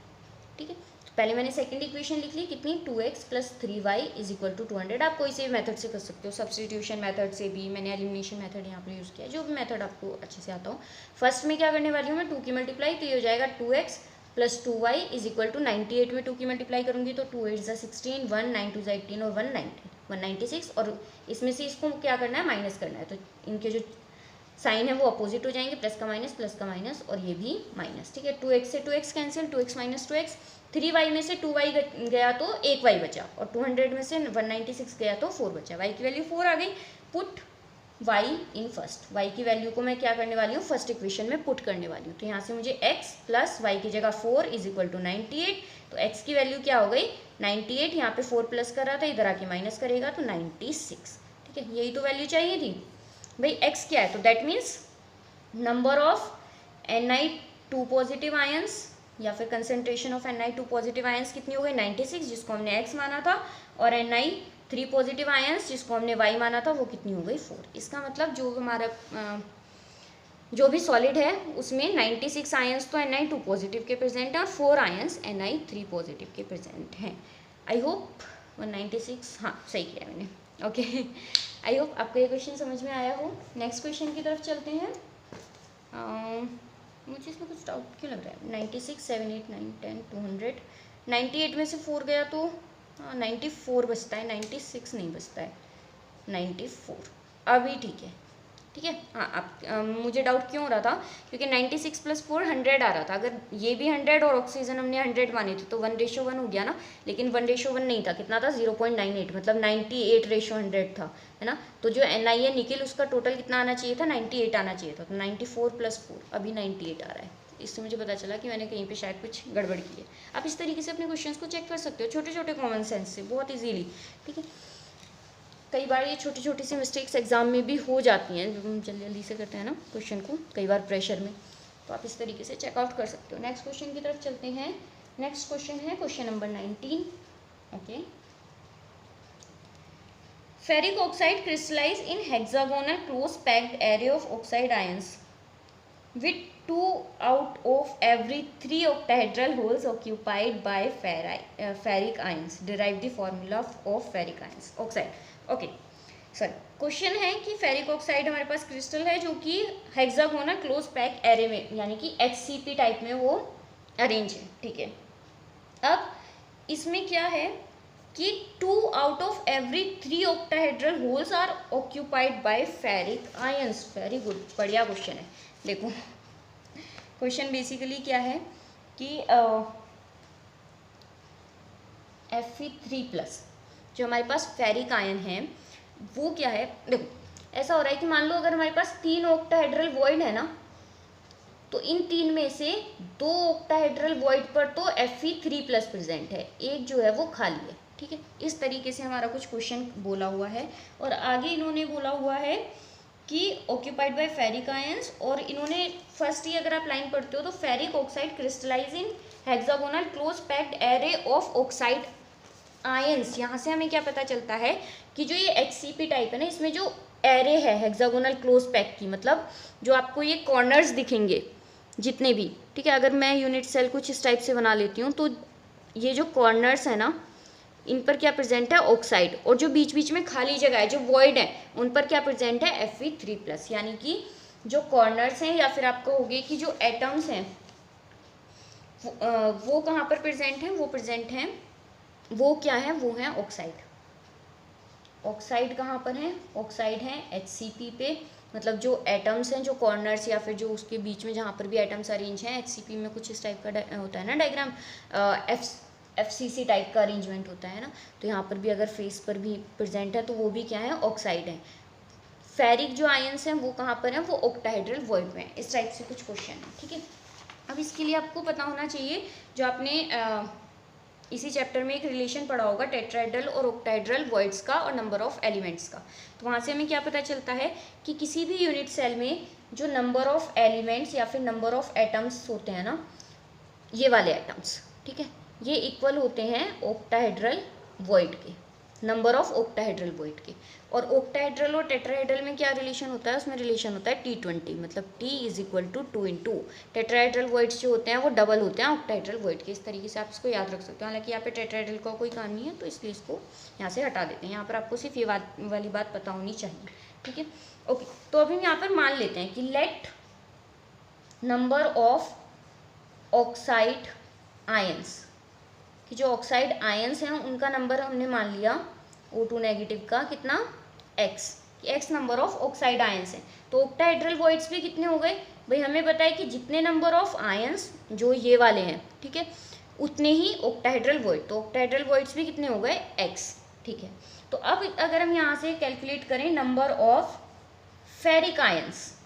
ठीक है। पहले मैंने सेकंड इक्वेशन लिख ली, कितनी, 2x + 3y = 200। आप कोई से भी मेथड से कर सकते हो, सब्स्टिट्यूशन मेथड से भी, मैंने एलिमिनेशन मेथड यहाँ पर यूज़ किया है, जो भी मेथड आपको अच्छे से आता हो। फर्स्ट में क्या करने वाली हूँ मैं, 2 की मल्टीप्लाई, तो ये हो जाएगा 2x + 2y = 98 में 2 की मल्टीप्लाई करूँगी तो 2 8 = 16, 1 9 2 = 18 और 196, और इसमें से इसको क्या करना है, माइनस करना है, तो इनके जो साइन है वो अपोजिट हो जाएंगे, प्लस का माइनस और ये भी माइनस, ठीक है। 2x से 2x cancel, 2x - 2x, 3y में से 2y गया तो 1y बचा, और 200 में से 196 गया तो 4 बचा, y की वैल्यू 4 आ गई। Put y in first, y की वैल्यू को मैं क्या करने वाली हूँ, फर्स्ट इक्वेशन में पुट करने वाली हूँ। तो यहाँ से मुझे x + y की जगह 4 = 98, तो x की वैल्यू क्या हो गई 98, यहाँ पे 4 प्लस कर रहा था, इधर आके माइनस करेगा तो 96, ठीक है। यही तो वैल्यू चाहिए थी भाई। x क्या है, तो that means number of Ni2 positive ions या फिर concentration of Ni2 positive ions कितनी हो गई 96, जिसको हमने x माना था, और Ni3 पॉजिटिव आयंस जिसको हमने y माना था वो कितनी हो गई 4। इसका मतलब जो हमारा जो भी सॉलिड है उसमें 96 आयंस तो Ni2 पॉजिटिव के प्रेजेंट है और 4 आयंस Ni3 पॉजिटिव के प्रेजेंट हैं। आई होप 196, हाँ सही किया मैंने, ओके। आई होप आपको ये क्वेश्चन समझ में आया हो। नेक्स्ट क्वेश्चन की तरफ चलते हैं। मुझे इसमें कुछ डाउट क्यों लग रहा है, 96 7 8 9 10 200, 98 में से 4 गया तो 94 बचता है, 96 नहीं बचता है, 94 अभी ठीक है, ठीक है। हाँ आप मुझे डाउट क्यों हो रहा था, क्योंकि 96 + 4 100 आ रहा था। अगर ये भी 100 और ऑक्सीजन हमने 100 माने थे तो 1:1 हो गया ना, लेकिन 1:1 नहीं था, कितना था 0.98, मतलब 98:100 था, है ना। तो जो Ni है निकल, उसका टोटल कितना आना चाहिए था 98 आना चाहिए था, तो 94 + 4 अभी 98 आ रहा है। इससे मुझे पता चला कि मैंने कहीं पे शायद कुछ गड़बड़ की है। आप इस तरीके से अपने क्वेश्चंस को चेक कर सकते हो, छोटे छोटे कॉमन सेंस से, बहुत इजीली, ठीक है। कई बार ये छोटी छोटी सी मिस्टेक्स एग्जाम में भी हो जाती हैं, जब हम जल्दी से करते हैं ना क्वेश्चन को, कई बार प्रेशर में, तो आप इस तरीके से चेकआउट कर सकते हो। नेक्स्ट क्वेश्चन की तरफ चलते हैं। नेक्स्ट क्वेश्चन है question number 19, okay. Ferric oxide crystallise in hexagonal close packed array of oxide ions with 2 out of every 3 octahedral holes occupied by ferric ions. Derive the formula of ferric ions oxide. Okay, sorry. Question है कि फेरिक ऑक्साइड हमारे पास क्रिस्टल है जो कि हेक्सागोनल क्लोज पैक एरे में यानी कि HCP टाइप में वो अरेंज है, ठीक है। अब इसमें क्या है कि 2 out of every 3 octahedral holes are occupied by ferric ions. Very good, बढ़िया क्वेश्चन है। देखो क्वेश्चन बेसिकली क्या है कि Fe3+ जो हमारे पास फेरिक आयन है वो क्या है। देखो ऐसा हो रहा है कि मान लो अगर हमारे पास 3 ऑक्टाहेड्रल वॉइड है ना, तो इन 3 में से 2 ऑक्टाहेड्रल वॉइड पर तो Fe3+ प्रेजेंट है, एक जो है वो खाली है, ठीक है। इस तरीके से हमारा कुछ क्वेश्चन बोला हुआ है। और आगे इन्होंने बोला हुआ है कि ऑक्यूपाइड बाय फेरिक आयंस, और इन्होंने फर्स्ट ही अगर आप लाइन पढ़ते हो तो ferric oxide crystallise in hexagonal close packed array of oxide ions. यहाँ से हमें क्या पता चलता है कि जो ये HCP टाइप है ना, इसमें जो एरे है हेक्सागोनल क्लोज पैक की, मतलब जो आपको ये कॉर्नर्स दिखेंगे जितने भी, ठीक है। अगर मैं यूनिट सेल कुछ इस टाइप से बना लेती हूँ तो ये जो कॉर्नर्स है ना, इन पर क्या प्रेजेंट है ऑक्साइड, और जो बीच बीच में खाली जगह है जो वॉइड है उन पर क्या प्रेजेंट है Fe3+। यानी कि जो कॉर्नर्स हैं या फिर आप कहोगे कि जो एटम्स हैं वो कहाँ पर प्रेजेंट हैं, वो प्रेजेंट हैं, वो क्या है, वो है ऑक्साइड। ऑक्साइड कहाँ पर है, ऑक्साइड है HCP पे, मतलब जो एटम्स हैं, जो कॉर्नर्स या फिर जो उसके बीच में जहाँ पर भी एटम्स अरेंज हैं, HCP में कुछ इस टाइप का होता है ना डायग्राम, FCC टाइप का अरेंजमेंट होता है ना, तो यहाँ पर भी अगर फेस पर भी प्रेजेंट है तो वो भी क्या है, ऑक्साइड है। फेरिक जो आयंस हैं वो कहाँ पर हैं, वो ऑक्टाहेड्रल वॉइड में है। इस टाइप से कुछ क्वेश्चन है, ठीक है। अब इसके लिए आपको पता होना चाहिए, जो आपने इसी चैप्टर में एक रिलेशन पढ़ा होगा टेट्राहेड्रल और ऑक्टाहेड्रल वॉइड्स का और नंबर ऑफ एलिमेंट्स का। तो वहाँ से हमें क्या पता चलता है कि किसी भी यूनिट सेल में जो नंबर ऑफ एलिमेंट्स या फिर नंबर ऑफ एटम्स होते हैं ना, ये वाले एटम्स, ठीक है, ये इक्वल होते हैं ऑक्टाहेड्रल वॉइड के, नंबर ऑफ ऑक्टाहेड्रल वॉइड के। और ऑक्टाहेड्रल और टेट्राहेड्रल में क्या रिलेशन होता है, उसमें रिलेशन होता है T20, मतलब T = 2 × 2। टेट्राहेड्रल वॉइड्स जो होते हैं वो डबल होते हैं ऑक्टाहेड्रल वॉइड के। इस तरीके से आप इसको याद रख सकते हो। हालांकि यहाँ पे टेट्राहेड्रल का कोई काम नहीं है तो इसलिए इसको यहाँ से हटा देते हैं। यहाँ पर आपको सिर्फ ये वाली बात पता होनी चाहिए, ठीक है। ओके, तो अभी हम यहाँ पर मान लेते हैं कि late number of oxide ions, कि जो ऑक्साइड आयंस हैं उनका नंबर हमने मान लिया O2 नेगेटिव का कितना, X, कि X number of oxide ions हैं। तो ऑक्टाहेड्रल वॉइड्स भी कितने हो गए भाई, हमें पता है कि जितने नंबर ऑफ आयंस जो ये वाले हैं, ठीक है, उतने ही ऑक्टाहेड्रल वॉइड, तो ऑक्टाहेड्रल वॉइड्स भी कितने हो गए, X, ठीक है। तो अब अगर हम यहाँ से कैलकुलेट करें नंबर ऑफ फेरिक आयंस,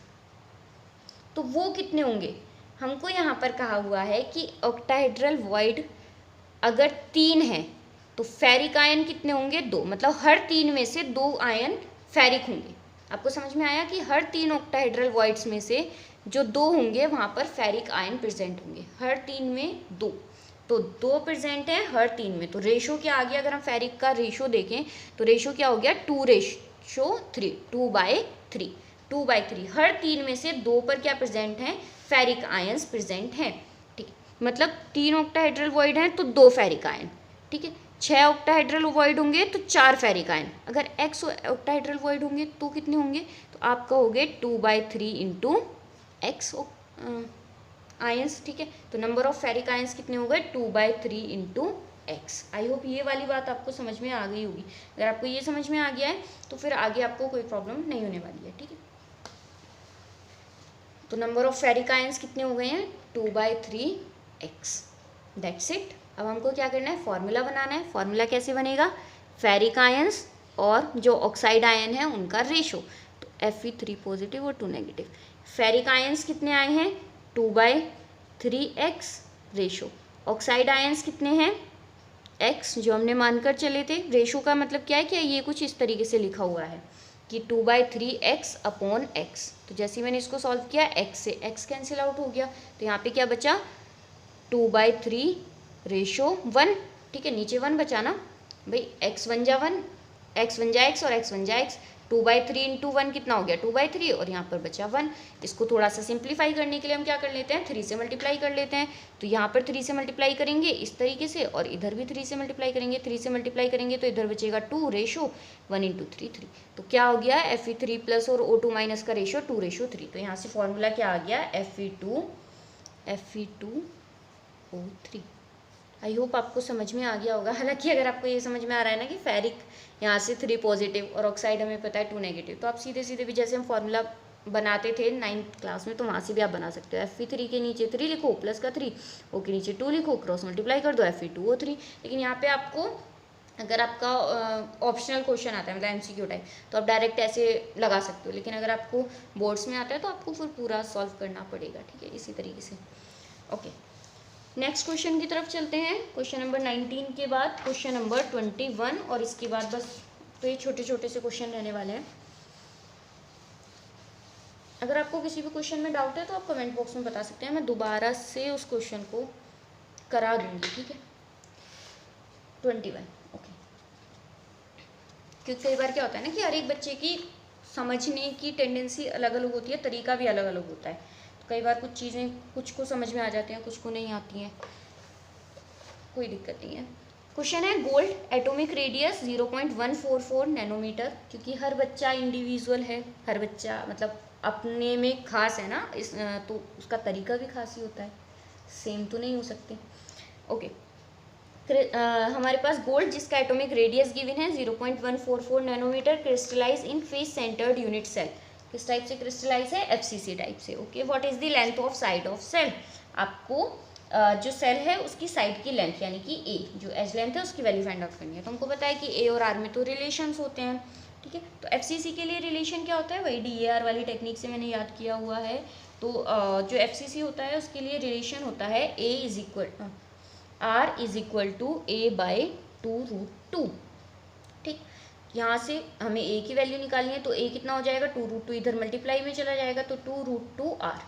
तो वो कितने होंगे। हमको यहाँ पर कहा हुआ है कि ऑक्टाहेड्रल वॉइड अगर 3 है तो फेरिक आयन कितने होंगे, 2, मतलब हर 3 में से 2 आयन फेरिक होंगे। आपको समझ में आया कि हर 3 ऑक्टाहेड्रल वॉइड्स में से जो 2 होंगे वहाँ पर फेरिक आयन प्रेजेंट होंगे, हर 3 में 2, तो 2 प्रेजेंट है हर 3 में। तो रेशो क्या आ गया, अगर हम फेरिक का रेशो देखें तो रेशो क्या हो गया, 2:3, 2/3, 2/3। हर 3 में से 2 पर क्या प्रेजेंट है, फेरिक आयंस प्रेजेंट हैं, ठीक है। मतलब 3 ऑक्टाहेड्रल वॉइड हैं तो 2 फेरिक आयन, ठीक है। 6 ऑक्टाहेड्रल वॉइड होंगे तो 4 फेरिक आयन। अगर X ऑक्टाहेड्रल वॉइड होंगे तो कितने होंगे, तो आप कहोगे 2/3 × X आयंस, ठीक है। तो नंबर ऑफ फेरिक आयंस कितने हो गए, 2/3 × X। आई होप ये वाली बात आपको समझ में आ गई होगी। अगर आपको ये समझ में आ गया है तो फिर आगे आपको कोई प्रॉब्लम नहीं होने वाली है, ठीक है। तो नंबर ऑफ फेरिक आयंस कितने हो गए हैं, 2/3X, दैट्स इट। अब हमको क्या करना है, फॉर्मूला बनाना है। फॉर्मूला कैसे बनेगा, फेरिक आयंस और जो ऑक्साइड आयन है उनका रेशो, तो Fe3 पॉजिटिव और 2 नेगेटिव। फेरिक आयंस कितने आए हैं, 2/3X रेशो। ऑक्साइड आयंस कितने हैं, X, जो हमने मानकर चले थे। रेशो का मतलब क्या है कि ये कुछ इस तरीके से लिखा हुआ है कि 2/3X/X। तो जैसे मैंने इसको सॉल्व किया, X से X कैंसिल आउट हो गया, तो यहाँ पे क्या बचा, 2/3:1, ठीक है। नीचे 1 बचा ना भाई, X 1 जा 1, X 1 जा X और X 1 जा X, 2/3 इंटू 1 कितना हो गया 2/3 और यहाँ पर बचा 1। इसको थोड़ा सा सिंप्लीफाई करने के लिए हम क्या कर लेते हैं 3 से मल्टीप्लाई कर लेते हैं। तो यहाँ पर 3 से मल्टीप्लाई करेंगे इस तरीके से और इधर भी 3 से मल्टीप्लाई करेंगे। 3 से मल्टीप्लाई करेंगे तो इधर बचेगा 2 रेशो 1 इंटू 3 3। तो क्या हो गया Fe3 प्लस और O2 माइनस का रेशो 2:3। तो यहाँ से फॉर्मूला क्या आ गया Fe2O3। आई होप आपको समझ में आ गया होगा। हालांकि अगर आपको ये समझ में आ रहा है ना कि फेरिक यहाँ से 3 पॉजिटिव और ऑक्साइड हमें पता है 2 नेगेटिव, तो आप सीधे सीधे भी जैसे हम फॉर्मूला बनाते थे 9th क्लास में तो वहाँ से भी आप बना सकते हो। Fe3 के नीचे 3 लिखो प्लस का 3, O के नीचे 2 लिखो क्रॉस मल्टीप्लाई कर दो Fe2O3। लेकिन यहाँ पे आपको अगर आपका ऑप्शनल क्वेश्चन आता है मतलब MCQ टाइप तो आप डायरेक्ट ऐसे लगा सकते हो, लेकिन अगर आपको बोर्ड्स में आता है तो आपको फिर पूरा सॉल्व करना पड़ेगा। ठीक है, इसी तरीके से। ओके, नेक्स्ट क्वेश्चन की तरफ चलते हैं। क्वेश्चन नंबर 19 के बाद क्वेश्चन नंबर 21 और इसके बाद बस तो ये छोटे छोटे से क्वेश्चन रहने वाले हैं। अगर आपको किसी भी क्वेश्चन में डाउट है तो आप कमेंट बॉक्स में बता सकते हैं, मैं दोबारा से उस क्वेश्चन को करा दूंगी। ठीक है, 21। ओके, क्योंकि कई बार क्या होता है ना कि हर एक बच्चे की समझने की टेंडेंसी अलग अलग होती है, तरीका भी अलग अलग होता है। तो कई बार कुछ चीज़ें कुछ को समझ में आ जाती हैं, कुछ को नहीं आती हैं, कोई दिक्कत नहीं है। क्वेश्चन है गोल्ड एटॉमिक रेडियस 0.144 नैनोमीटर। क्योंकि हर बच्चा इंडिविजुअल है, हर बच्चा मतलब अपने में खास है ना, इस तो उसका तरीका भी खास ही होता है, सेम तो नहीं हो सकते। ओके, हमारे पास गोल्ड जिसका एटॉमिक रेडियस गिवन है 0.144 nanometre, crystallise in face centred unit cell. किस टाइप से क्रिस्टलाइज है FCC टाइप से। Okay, what is the length of side of cell. आपको जो सेल है उसकी साइड की लेंथ यानी कि A जो एज लेंथ है उसकी वैल्यू फाइंड आउट करनी है। तो हमको पता है कि A और R में तो रिलेशंस होते हैं। ठीक है, तो FCC के लिए रिलेशन क्या होता है, वही DAR वाली टेक्निक से मैंने याद किया हुआ है। तो जो FCC होता है उसके लिए रिलेशन होता है R is equal to A/2√2। ठीक, यहाँ से हमें A की वैल्यू निकालनी है तो A कितना हो जाएगा 2√2, इधर मल्टीप्लाई में चला जाएगा तो 2√2R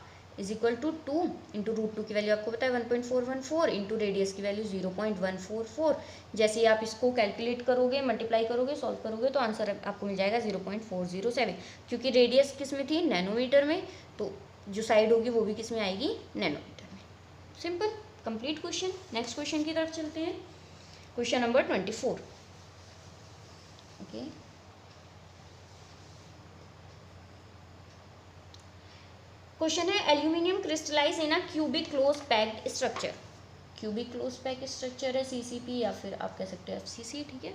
is equal to 2 into √2 की वैल्यू आपको पता है 1.414 इंटू रेडियस की वैल्यू 0.144। जैसे ही आप इसको कैलकुलेट करोगे, मल्टीप्लाई करोगे, सॉल्व करोगे तो आंसर आपको मिल जाएगा 0.407। क्योंकि रेडियस किस में थी, नैनोमीटर में, तो जो साइड होगी वो भी किस में आएगी, नैनोमीटर में। Simple complete question. Next question की तरफ चलते हैं, क्वेश्चन नंबर 24। ओके, क्वेश्चन है aluminium crystallize in a cubic close packed structure. Cubic close packed structure है CCP या फिर आप कह सकते हो FCC। ठीक है,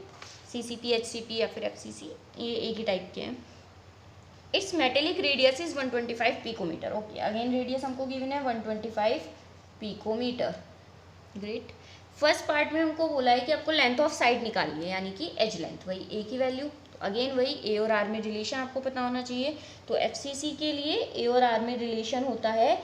CCP HCP या फिर FCC, ये एक ही टाइप के हैं। It's metallic radius is 125 picometre. Okay, again radius हमको गिवन है 125 पिकोमीटर। ग्रेट। फर्स्ट पार्ट में हमको बोला है कि आपको लेंथ ऑफ साइड निकालनी है यानी कि एज लेंथ, वही A की वैल्यू। तो अगेन वही A और R में रिलेशन आपको पता होना चाहिए। तो FCC के लिए A और R में रिलेशन होता है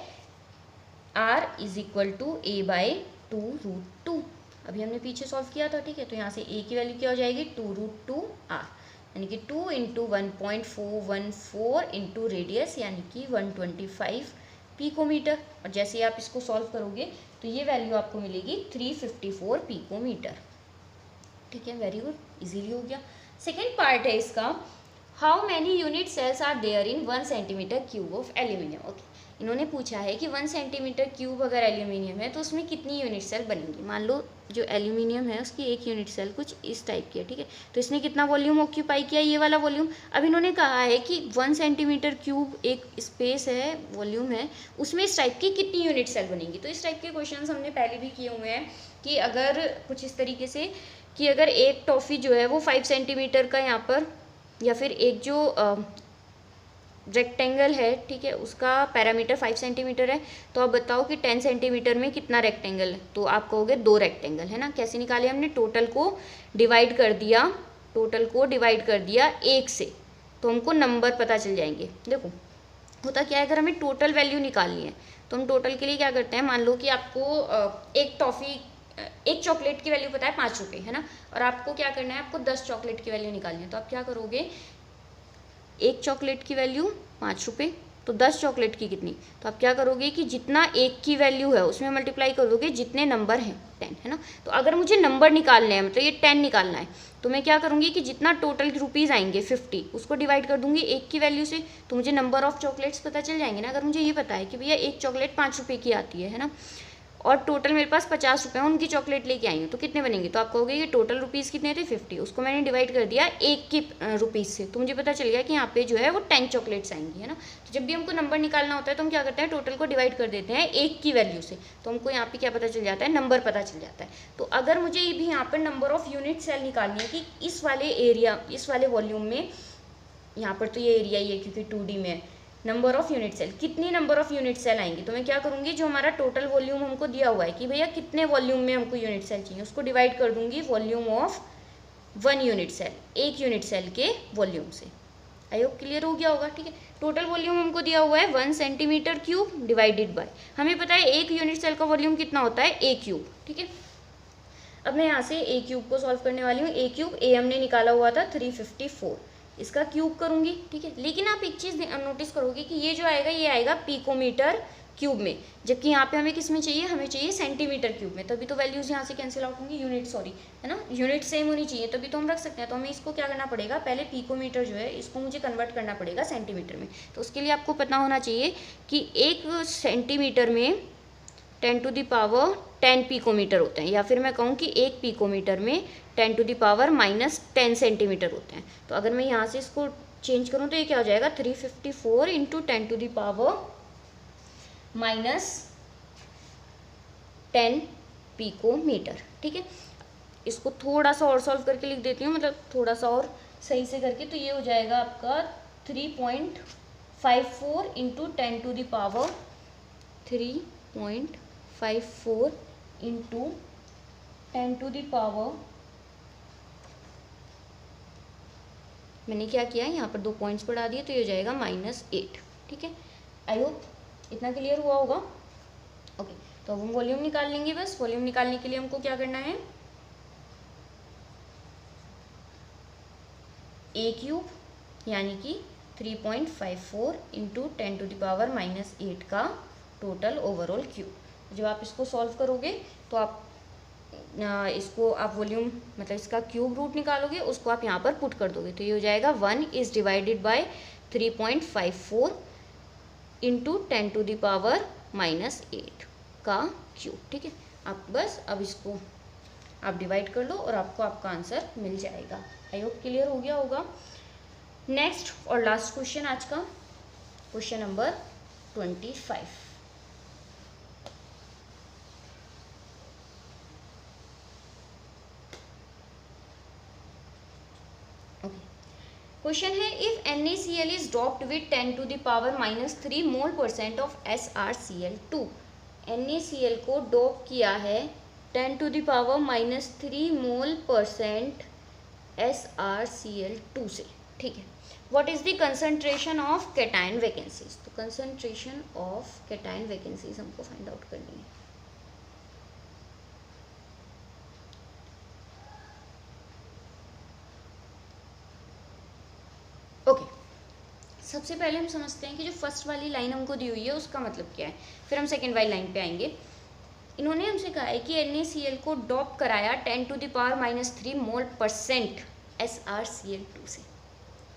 R is equal to A/2√2। अभी हमने पीछे सॉल्व किया था। ठीक है, तो यहाँ से A की वैल्यू क्या हो जाएगी 2√2R यानी कि 2 इंटू 1.414 इंटू रेडियस यानी कि 125 पिकोमीटर। और जैसे ही आप इसको सॉल्व करोगे तो ये वैल्यू आपको मिलेगी 354 पिकोमीटर। ठीक है, वेरी गुड, इजीली हो गया। सेकेंड पार्ट है इसका, how many unit cells are there in 1 centimetre cube of aluminium. Okay, इन्होंने पूछा है कि 1 सेंटीमीटर क्यूब अगर एल्यूमिनियम है तो उसमें कितनी यूनिट सेल बनेंगी। मान लो जो एल्यूमिनियम है उसकी एक यूनिट सेल कुछ इस टाइप की है। ठीक है, तो इसने कितना वॉल्यूम ऑक्यूपाई किया, ये वाला वॉल्यूम। अब इन्होंने कहा है कि 1 सेंटीमीटर क्यूब एक स्पेस है, वॉल्यूम है, उसमें इस टाइप की कितनी यूनिट सेल बनेंगी। तो इस टाइप के क्वेश्चन हमने पहले भी किए हुए हैं कि अगर कुछ इस तरीके से कि अगर एक टॉफ़ी जो है वो 5 सेंटीमीटर का यहाँ पर, या फिर एक जो रेक्टेंगल है, ठीक है, उसका पैरामीटर 5 सेंटीमीटर है, तो आप बताओ कि 10 सेंटीमीटर में कितना रेक्टेंगल है। तो आप कहोगे 2 रेक्टेंगल है ना। कैसे निकाले हमने, टोटल को डिवाइड कर दिया, टोटल को डिवाइड कर दिया 1 से, तो हमको नंबर पता चल जाएंगे। देखो होता क्या है, अगर हमें टोटल वैल्यू निकालनी है तो हम टोटल के लिए क्या करते हैं, मान लो कि आपको एक टॉफ़ी, एक चॉकलेट की वैल्यू पता है 5 रुपये है ना, और आपको क्या करना है, आपको 10 चॉकलेट की वैल्यू निकालनी है। तो आप क्या करोगे, एक चॉकलेट की वैल्यू 5 रुपये तो 10 चॉकलेट की कितनी, तो आप क्या करोगे कि जितना एक की वैल्यू है उसमें मल्टीप्लाई कर दोगे जितने नंबर हैं 10, है ना। तो अगर मुझे नंबर निकालने हैं, मतलब ये 10 निकालना है, तो मैं क्या करूँगी कि जितना टोटल रुपीज़ आएंगे 50, उसको डिवाइड कर दूंगी एक की वैल्यू से, तो मुझे नंबर ऑफ चॉकलेट्स पता चल जाएंगे ना। अगर मुझे ये पता है कि भैया एक चॉकलेट 5 रुपये की आती है ना, और टोटल मेरे पास 50 रुपये उनकी चॉकलेट लेके आई हूँ, तो कितने बनेंगे, तो आप कहोगे कि टोटल रुपीज़ कितने थे 50, उसको मैंने डिवाइड कर दिया एक की रुपीज़ से, तो मुझे पता चल गया कि यहाँ पे जो है वो 10 चॉकलेट्स आएंगी, है ना। तो जब भी हमको नंबर निकालना होता है तो हम क्या करते हैं, टोटल को डिवाइड कर देते हैं एक की वैल्यू से, तो हमको यहाँ पे क्या पता चल जाता है, नंबर पता चल जाता है। तो अगर मुझे भी यहाँ पर नंबर ऑफ यूनिट सेल निकालनी है कि इस वाले एरिया, इस वाले वॉल्यूम में, यहाँ पर तो ये एरिया ही है क्योंकि 2D में है, नंबर ऑफ यूनिट सेल, कितनी नंबर ऑफ यूनिट सेल आएंगे, तो मैं क्या करूँगी, जो हमारा टोटल वॉल्यूम हमको दिया हुआ है कि भैया कितने वॉल्यूम में हमको यूनिट सेल चाहिए, उसको डिवाइड कर दूंगी वॉल्यूम ऑफ 1 यूनिट सेल, एक यूनिट सेल के वॉल्यूम से। आई होप क्लियर हो गया होगा, ठीक है। टोटल वॉल्यूम हमको दिया हुआ है 1 सेंटीमीटर क्यूब डिवाइडेड बाय, हमें पता है एक यूनिट सेल का वॉल्यूम कितना होता है, ए क्यूब, ठीक है। अब मैं यहाँ से ए क्यूब को सॉल्व करने वाली हूँ। ए क्यूब ए हमने निकाला हुआ था 354, इसका क्यूब करूँगी, ठीक है। लेकिन आप एक चीज़ नोटिस करोगे कि ये जो आएगा ये आएगा पिकोमीटर क्यूब में, जबकि यहाँ पे हमें किस में चाहिए, हमें चाहिए सेंटीमीटर क्यूब में, तभी तो वैल्यूज़ यहाँ से कैंसिल आउट होंगी, यूनिट सॉरी, है ना, यूनिट सेम होनी चाहिए तभी तो हम रख सकते हैं। तो हमें इसको क्या करना पड़ेगा, पहले पिकोमीटर जो है इसको मुझे कन्वर्ट करना पड़ेगा सेंटीमीटर में। तो उसके लिए आपको पता होना चाहिए कि एक सेंटीमीटर में 10⁻10 पिकोमीटर होते हैं, या फिर मैं कहूँ कि एक पिकोमीटर में 10⁻−10 सेंटीमीटर होते हैं। तो अगर मैं यहाँ से इसको चेंज करूँ तो ये क्या हो जाएगा, 354 इंटू 10⁻−10 पिकोमीटर, ठीक है। इसको थोड़ा सा और सॉल्व करके लिख देती हूँ, मतलब थोड़ा सा और सही से करके, तो ये हो जाएगा आपका 3.54 इंटू 3.54 इंटू 10⁻, मैंने क्या किया है यहाँ पर 2 पॉइंट्स बढ़ा दिए, तो ये हो जाएगा -8, ठीक है। आई होप इतना क्लियर हुआ होगा, ओके। तो अब हम वॉल्यूम निकाल लेंगे। बस वॉल्यूम निकालने के लिए हमको क्या करना है, ए क्यूब यानी कि 3.54 इंटू 10⁻−8 का टोटल ओवरऑल क्यूब। जब आप इसको सॉल्व करोगे तो आप इसको आप वॉल्यूम, मतलब इसका क्यूब रूट निकालोगे, उसको आप यहाँ पर पुट कर दोगे, तो ये हो जाएगा 1 इज डिवाइडेड बाय 3.54 इंटू 10⁻−8 का क्यूब, ठीक है। आप बस अब इसको आप डिवाइड कर लो और आपको आपका आंसर मिल जाएगा। आई होप क्लियर हो गया होगा। नेक्स्ट और लास्ट क्वेश्चन आज का, क्वेश्चन नंबर 25। क्वेश्चन है, if NaCl is dropped with 10⁻³ mole% of SrCl2। NaCl को डॉप किया है 10⁻³ मोल% SrCl2 से, ठीक है। What is the concentration of cation vacancies, तो कंसंट्रेशन ऑफ कैटायन वैकेंसीज हमको फाइंड आउट करनी है। ओके, सबसे पहले हम समझते हैं कि जो फर्स्ट वाली लाइन हमको दी हुई है उसका मतलब क्या है, फिर हम सेकेंड वाली लाइन पे आएंगे। इन्होंने हमसे कहा है कि NaCl को डॉप कराया 10⁻³ मोल% SrCl2 से।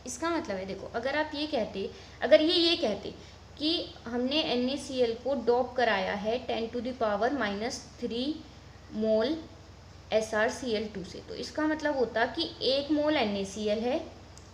इसका मतलब है, देखो, अगर आप ये कहते, अगर ये कहते कि हमने NaCl को डॉप कराया है 10⁻³ मोल SrCl2 से, तो इसका मतलब होता कि 1 मोल NaCl है,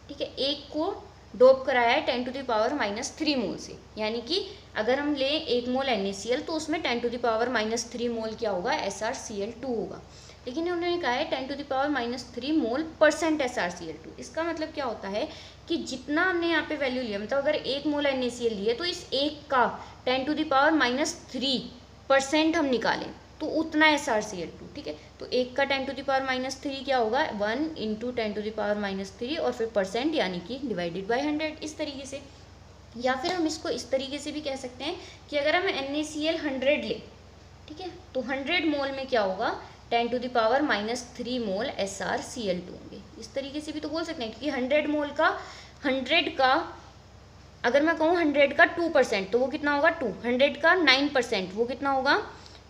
ठीक है, एक को डोप कराया है 10⁻³ मोल से, यानी कि अगर हम लें 1 मोल NaCl तो उसमें 10⁻³ मोल क्या होगा, SrCl2 होगा। लेकिन उन्होंने कहा है 10⁻³ मोल% SrCl2। इसका मतलब क्या होता है कि जितना हमने यहाँ पे वैल्यू लिया, मतलब अगर 1 मोल NaCl लिए तो इस एक का 10⁻³ हम निकालें तो उतना SrCl2, ठीक है। तो एक का 10⁻³ क्या होगा, 1 इंटू 10⁻³ और फिर % यानी कि डिवाइडेड बाय 100, इस तरीके से। या फिर हम इसको इस तरीके से भी कह सकते हैं कि अगर हम NaCl 100 ले, ठीक है, तो 100 मोल में क्या होगा, 10⁻³ मोल SrCl2 होंगे। इस तरीके से भी तो बोल सकते हैं, क्योंकि 100 मोल का 100 का अगर मैं कहूँ 100 का 2% तो वो कितना होगा 2, 100 का 9% वो कितना होगा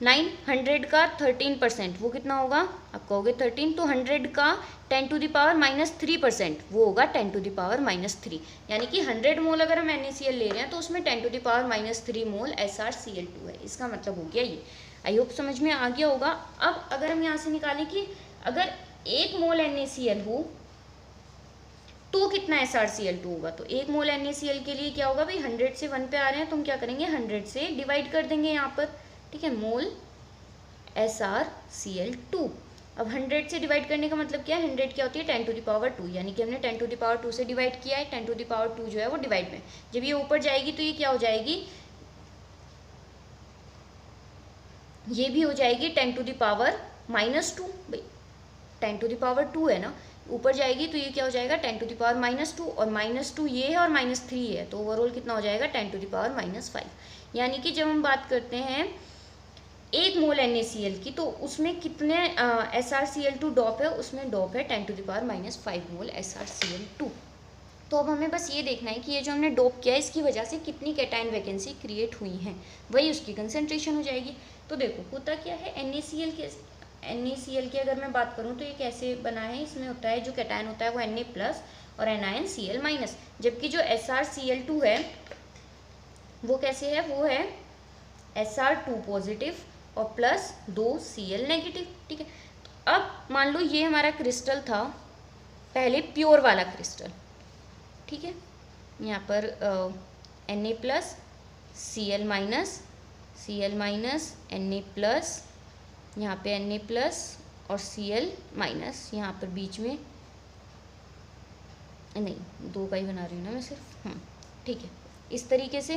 9, 100 का 13% वो कितना होगा, आप कहोगे 13, तो 100 का 10⁻³ वो होगा 10⁻³ यानी कि 100 मोल अगर हम NaCl ले रहे हैं तो उसमें 10⁻³ मोल SrCl2 है। इसका मतलब हो गया ये। आई होप समझ में आ गया होगा। अब अगर हम यहाँ से निकालें कि अगर 1 मोल NaCl हो तो कितना SrCl2 होगा, तो 1 मोल NaCl के लिए क्या होगा भाई, 100 से 1 पे आ रहे हैं तो हम क्या करेंगे 100 से डिवाइड कर देंगे यहाँ पर, ठीक है, मोल SrCl2। अब 100 से डिवाइड करने का मतलब क्या है, 100 क्या होती है 10⁻², यानी कि हमने 10⁻² से डिवाइड किया है, 10⁻² जो है वो डिवाइड में, जब ये ऊपर जाएगी तो ये क्या हो जाएगी, ये भी हो जाएगी 10⁻², भाई 10⁻² है ना, ऊपर जाएगी तो ये क्या हो जाएगा 10⁻², और -2 ये है और -3 है, तो ओवरऑल कितना हो जाएगा 10⁻⁵। यानी कि जब हम बात करते हैं 1 मोल NaCl की तो उसमें कितने SrCl2 डॉप है, उसमें डॉप है 10⁻⁵ मोल SrCl2। तो अब हमें बस ये देखना है कि ये जो हमने डोप किया है इसकी वजह से कितनी कैटायन वैकेंसी क्रिएट हुई हैं, वही उसकी कंसंट्रेशन हो जाएगी। तो देखो होता क्या है, NaCl की अगर मैं बात करूँ तो ये कैसे बना है, इसमें होता है जो कैटायन होता है वो Na+ और एनायन Cl-, जबकि जो SrCl2 है वो कैसे है, वो है Sr2+ और +2Cl-, ठीक है। तो अब मान लो ये हमारा क्रिस्टल था पहले प्योर वाला क्रिस्टल, ठीक है, यहाँ पर Na+, Cl-, Na+, यहाँ पे Na+ और Cl-, यहाँ पर बीच में नहीं, 2 का ही बना रही हूँ ना मैं सिर्फ, ठीक है। इस तरीके से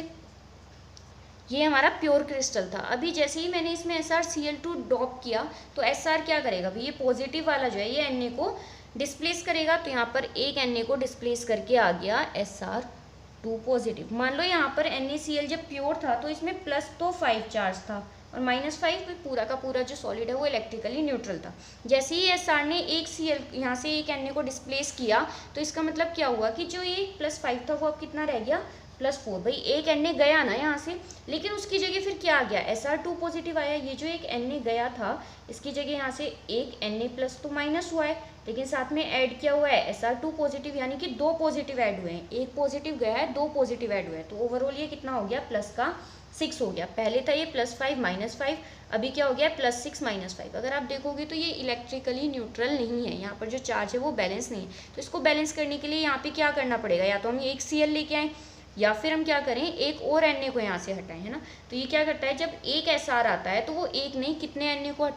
ये हमारा प्योर क्रिस्टल था। अभी जैसे ही मैंने इसमें SrCl2 डॉप किया तो Sr क्या करेगा भाई, ये पॉजिटिव वाला जो है ये Na को डिस्प्लेस करेगा, तो यहाँ पर एक Na को डिस्प्लेस करके आ गया Sr2+। मान लो यहाँ पर NaCl जब प्योर था तो इसमें प्लस तो 5 चार्ज था और -5 पूरा का पूरा जो सॉलिड है वो इलेक्ट्रिकली न्यूट्रल था। जैसे ही Sr ने एक Cl यहाँ से एक Na को डिस्प्लेस किया तो इसका मतलब क्या हुआ कि जो ये +5 था वो अब कितना रह गया, +4। भाई एक Na गया ना यहाँ से, लेकिन उसकी जगह फिर क्या आ गया, Sr2+ आया। ये जो एक Na गया था इसकी जगह यहाँ से एक Na+ तो माइनस हुआ है, लेकिन साथ में ऐड क्या हुआ है Sr2+, यानी कि 2 पॉजिटिव ऐड हुए हैं, एक पॉजिटिव गया है 2 पॉजिटिव ऐड हुए हैं, तो ओवरऑल ये कितना हो गया +6 हो गया। पहले था ये +5 -5, अभी क्या हो गया +6 -5। अगर आप देखोगे तो ये इलेक्ट्रिकली न्यूट्रल नहीं है, यहाँ पर जो चार्ज है वो बैलेंस नहीं है। तो इसको बैलेंस करने के लिए यहाँ पे क्या करना पड़ेगा, या तो हम एक Cl लेके आएँ या फिर हम क्या करें एक और Na को यहाँ से हटाएं, है ना। तो ये क्या करता है, जब एक Sr आता है तो वो एक नहीं कितने Na को हटा